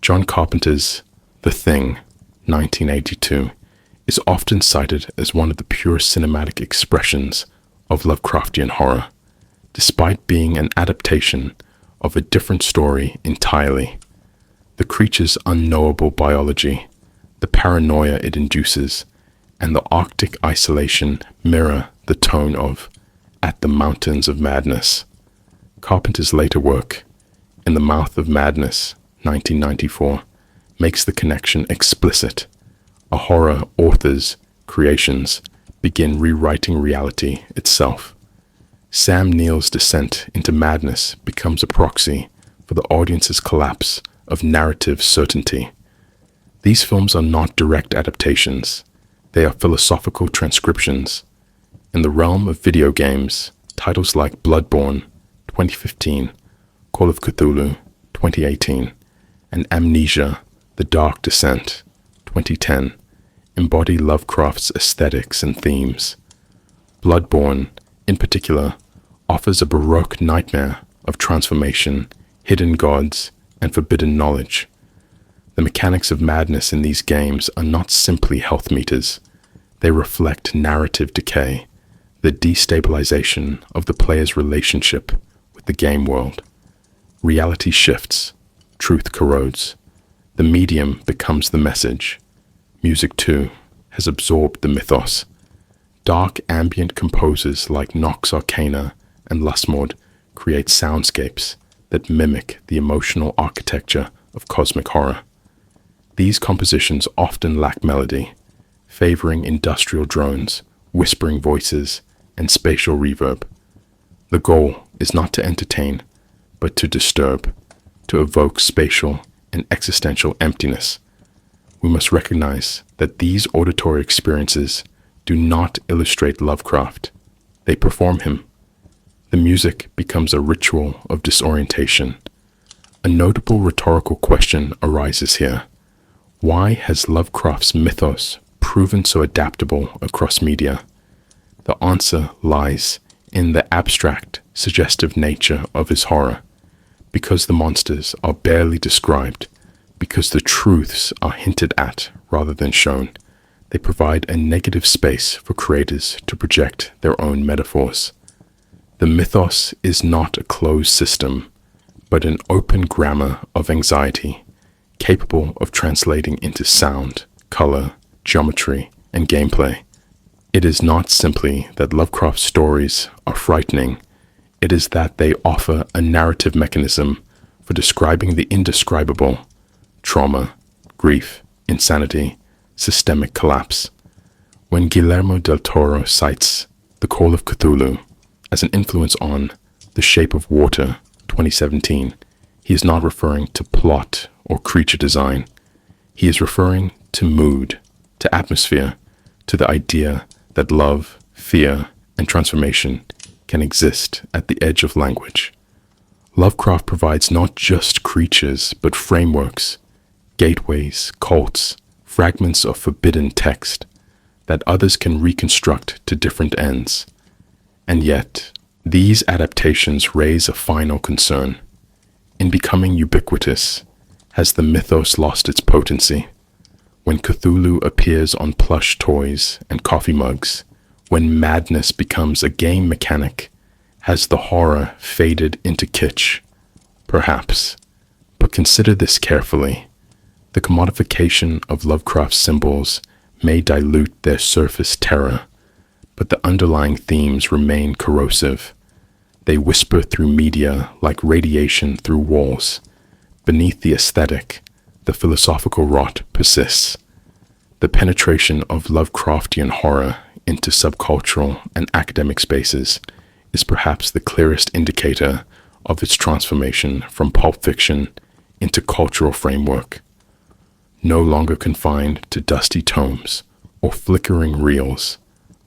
John Carpenter's The Thing, 1982, is often cited as one of the pure cinematic expressions of Lovecraftian horror, despite being an adaptation of a different story entirely. The creature's unknowable biology, the paranoia it induces, and the Arctic isolation mirror the tone of At the Mountains of Madness. Carpenter's later work, In the Mouth of Madness, 1994, makes the connection explicit. A horror author's creations begin rewriting reality itself. Sam Neill's descent into madness becomes a proxy for the audience's collapse of narrative certainty. These films are not direct adaptations. They are philosophical transcriptions. In the realm of video games, titles like Bloodborne, 2015, Call of Cthulhu, 2018, and Amnesia, The Dark Descent, 2010, embody Lovecraft's aesthetics and themes. Bloodborne, in particular, offers a baroque nightmare of transformation, hidden gods, and forbidden knowledge. The mechanics of madness in these games are not simply health meters. They reflect narrative decay, the destabilization of the player's relationship with the game world. Reality shifts, truth corrodes. The medium becomes the message. Music, too, has absorbed the mythos. Dark ambient composers like Nox Arcana and Lusmord create soundscapes that mimic the emotional architecture of cosmic horror. These compositions often lack melody, favoring industrial drones, whispering voices, and spatial reverb. The goal is not to entertain, but to disturb, to evoke spatial and existential emptiness. We must recognize that these auditory experiences do not illustrate Lovecraft. They perform him. The music becomes a ritual of disorientation. A notable rhetorical question arises here. Why has Lovecraft's mythos proven so adaptable across media? The answer lies in the abstract, suggestive nature of his horror, because the monsters are barely described, because the truths are hinted at rather than shown. They provide a negative space for creators to project their own metaphors. The mythos is not a closed system, but an open grammar of anxiety, capable of translating into sound, color, geometry, and gameplay. It is not simply that Lovecraft's stories are frightening, it is that they offer a narrative mechanism for describing the indescribable: trauma, grief, insanity, systemic collapse. When Guillermo del Toro cites The Call of Cthulhu as an influence on The Shape of Water, 2017, he is not referring to plot or creature design. He is referring to mood, to atmosphere, to the idea that love, fear, and transformation can exist at the edge of language. Lovecraft provides not just creatures, but frameworks, gateways, cults, fragments of forbidden text that others can reconstruct to different ends. And yet, these adaptations raise a final concern. In becoming ubiquitous, has the mythos lost its potency? When Cthulhu appears on plush toys and coffee mugs, when madness becomes a game mechanic, has the horror faded into kitsch? Perhaps. But consider this carefully. The commodification of Lovecraft's symbols may dilute their surface terror, but the underlying themes remain corrosive. They whisper through media like radiation through walls. Beneath the aesthetic, the philosophical rot persists. The penetration of Lovecraftian horror into subcultural and academic spaces is perhaps the clearest indicator of its transformation from pulp fiction into cultural framework. No longer confined to dusty tomes or flickering reels,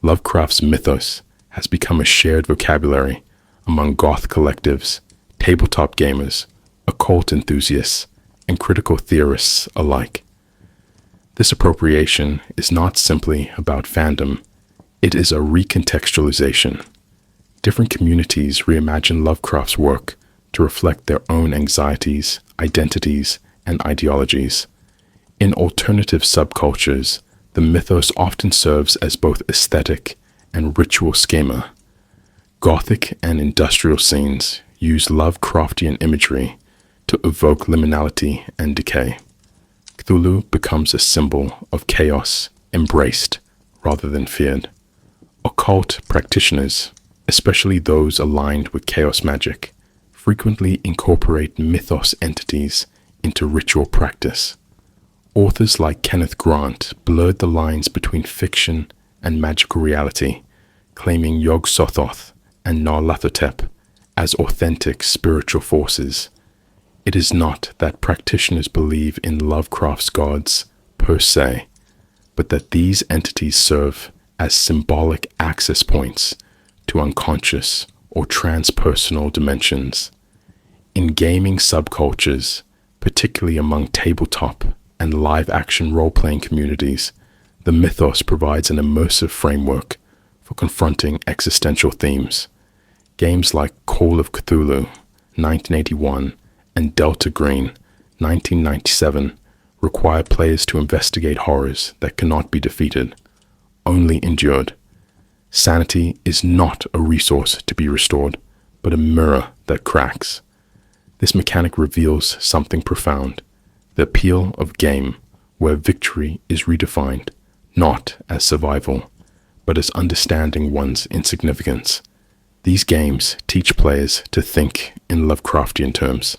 Lovecraft's mythos has become a shared vocabulary among goth collectives, tabletop gamers, occult enthusiasts, and critical theorists alike. This appropriation is not simply about fandom, it is a recontextualization. Different communities reimagine Lovecraft's work to reflect their own anxieties, identities, and ideologies. In alternative subcultures, the mythos often serves as both aesthetic and ritual schema. Gothic and industrial scenes use Lovecraftian imagery to evoke liminality and decay. Cthulhu becomes a symbol of chaos embraced rather than feared. Occult practitioners, especially those aligned with chaos magic, frequently incorporate mythos entities into ritual practice. Authors like Kenneth Grant blurred the lines between fiction and magical reality, claiming Yog-Sothoth and Nyarlathotep as authentic spiritual forces. It is not that practitioners believe in Lovecraft's gods per se, but that these entities serve as symbolic access points to unconscious or transpersonal dimensions. In gaming subcultures, particularly among tabletop and live-action role-playing communities, the mythos provides an immersive framework for confronting existential themes. Games like Call of Cthulhu, 1981, and Delta Green, 1997, require players to investigate horrors that cannot be defeated, only endured. Sanity is not a resource to be restored, but a mirror that cracks. This mechanic reveals something profound: the appeal of game, where victory is redefined, not as survival, but as understanding one's insignificance. These games teach players to think in Lovecraftian terms.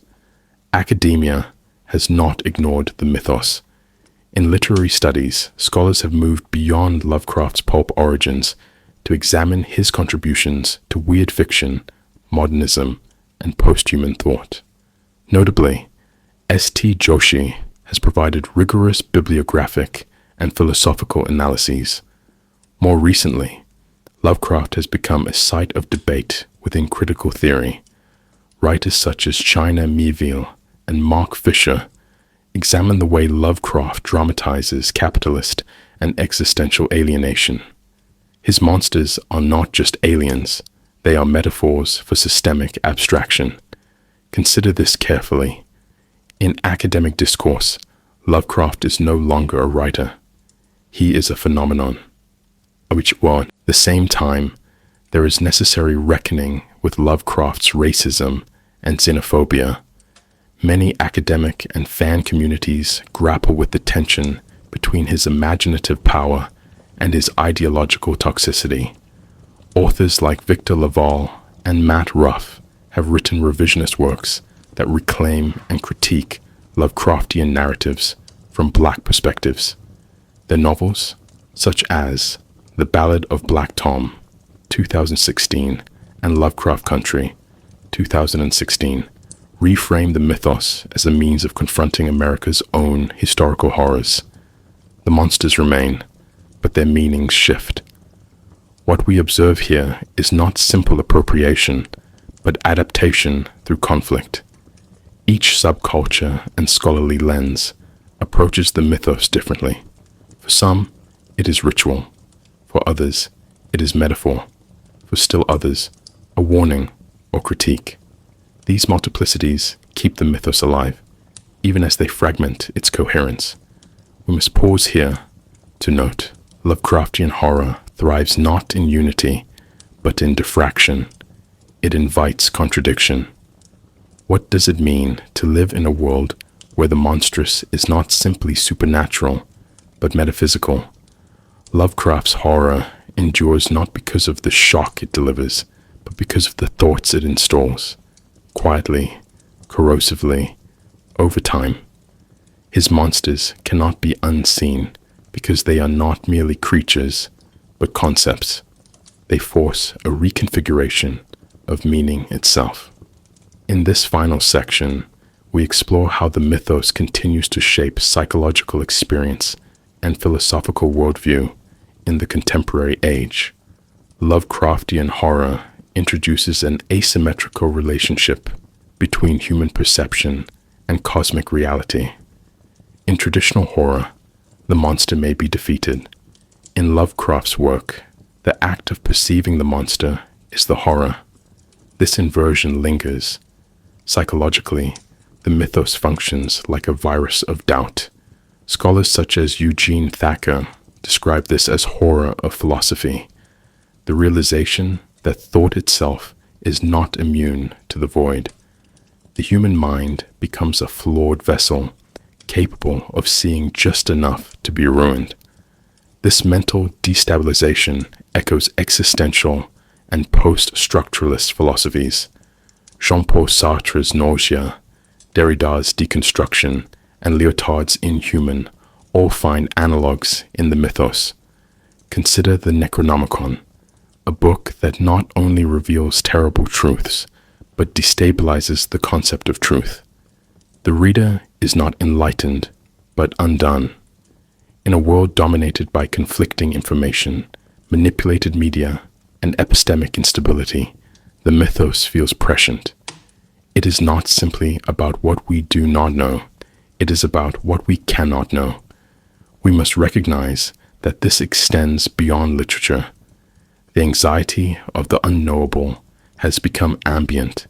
Academia has not ignored the mythos. In literary studies, scholars have moved beyond Lovecraft's pulp origins to examine his contributions to weird fiction, modernism, and post-human thought. Notably, S.T. Joshi has provided rigorous bibliographic and philosophical analyses. More recently, Lovecraft has become a site of debate within critical theory. Writers such as China Miéville and Mark Fisher examine the way Lovecraft dramatizes capitalist and existential alienation. His monsters are not just aliens, they are metaphors for systemic abstraction. Consider this carefully. In academic discourse, Lovecraft is no longer a writer. He is a phenomenon. At the same time, there is necessary reckoning with Lovecraft's racism and xenophobia. Many academic and fan communities grapple with the tension between his imaginative power and his ideological toxicity. Authors like Victor Laval and Matt Ruff have written revisionist works that reclaim and critique Lovecraftian narratives from Black perspectives. Their novels, such as The Ballad of Black Tom, 2016, and Lovecraft Country, 2016, reframe the mythos as a means of confronting America's own historical horrors. The monsters remain, but their meanings shift. What we observe here is not simple appropriation, but adaptation through conflict. Each subculture and scholarly lens approaches the mythos differently. For some, it is ritual. For others, it is metaphor. For still others, a warning or critique. These multiplicities keep the mythos alive, even as they fragment its coherence. We must pause here to note Lovecraftian horror thrives not in unity, but in diffraction. It invites contradiction. What does it mean to live in a world where the monstrous is not simply supernatural, but metaphysical? Lovecraft's horror endures not because of the shock it delivers, but because of the thoughts it installs, quietly, corrosively, over time. His monsters cannot be unseen because they are not merely creatures, but concepts. They force a reconfiguration of meaning itself. In this final section, we explore how the mythos continues to shape psychological experience and philosophical worldview in the contemporary age. Lovecraftian horror introduces an asymmetrical relationship between human perception and cosmic reality. In traditional horror, the monster may be defeated. In Lovecraft's work, the act of perceiving the monster is the horror. This inversion lingers. Psychologically, the mythos functions like a virus of doubt. Scholars such as Eugene Thacker describe this as horror of philosophy, the realization that thought itself is not immune to the void. The human mind becomes a flawed vessel, capable of seeing just enough to be ruined. This mental destabilization echoes existential and post-structuralist philosophies. Jean-Paul Sartre's nausea, Derrida's deconstruction, and Lyotard's inhuman all find analogues in the mythos. Consider the Necronomicon, a book that not only reveals terrible truths, but destabilizes the concept of truth. The reader is not enlightened, but undone. In a world dominated by conflicting information, manipulated media, and epistemic instability, the mythos feels prescient. It is not simply about what we do not know. It is about what we cannot know. We must recognize that this extends beyond literature. The anxiety of the unknowable has become ambient.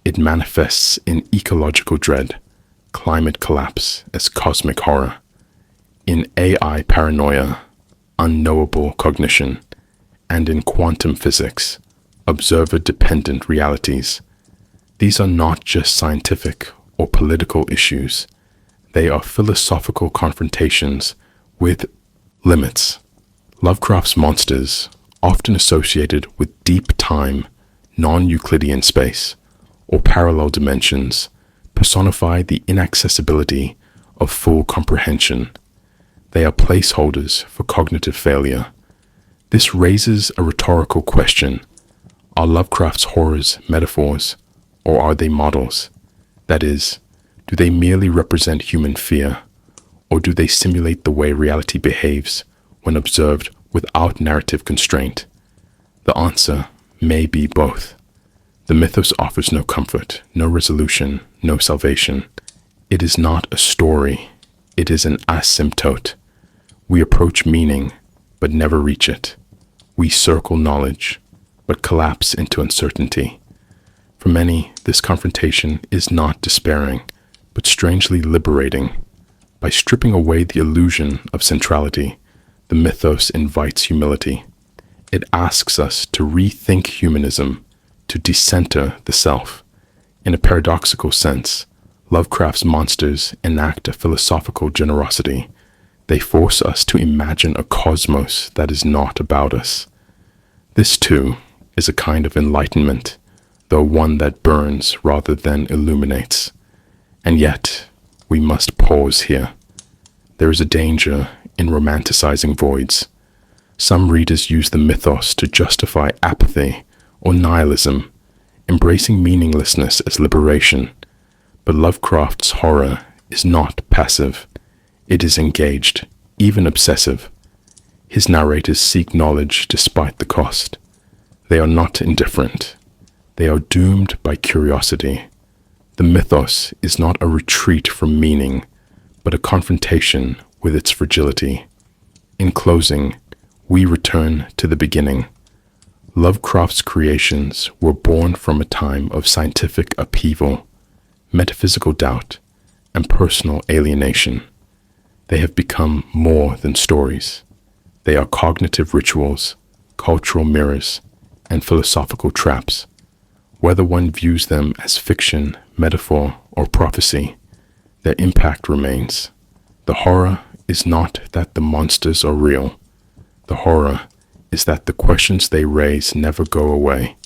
It manifests in ecological dread, climate collapse as cosmic horror. In AI paranoia, unknowable cognition, and in quantum physics, observer-dependent realities. These are not just scientific or political issues. They are philosophical confrontations with limits. Lovecraft's monsters, often associated with deep time, non-Euclidean space, or parallel dimensions, personify the inaccessibility of full comprehension. They are placeholders for cognitive failure. This raises a rhetorical question. Are Lovecraft's horrors metaphors, or are they models? That is, do they merely represent human fear, or do they simulate the way reality behaves when observed without narrative constraint? The answer may be both. The mythos offers no comfort, no resolution, no salvation. It is not a story. It is an asymptote. We approach meaning, but never reach it. We circle knowledge, but collapse into uncertainty. For many, this confrontation is not despairing, but strangely liberating. By stripping away the illusion of centrality, the mythos invites humility. It asks us to rethink humanism, to decenter the self. In a paradoxical sense, Lovecraft's monsters enact a philosophical generosity. They force us to imagine a cosmos that is not about us. This, too, is a kind of enlightenment, though one that burns rather than illuminates. And yet, we must pause here. There is a danger in romanticizing voids. Some readers use the mythos to justify apathy or nihilism, embracing meaninglessness as liberation. But Lovecraft's horror is not passive. It is engaged, even obsessive. His narrators seek knowledge despite the cost. They are not indifferent. They are doomed by curiosity. The mythos is not a retreat from meaning, but a confrontation with its fragility. In closing, we return to the beginning. Lovecraft's creations were born from a time of scientific upheaval, metaphysical doubt, and personal alienation. They have become more than stories. They are cognitive rituals, cultural mirrors, and philosophical traps. Whether one views them as fiction, metaphor, or prophecy, their impact remains. The horror is not that the monsters are real. The horror is that the questions they raise never go away.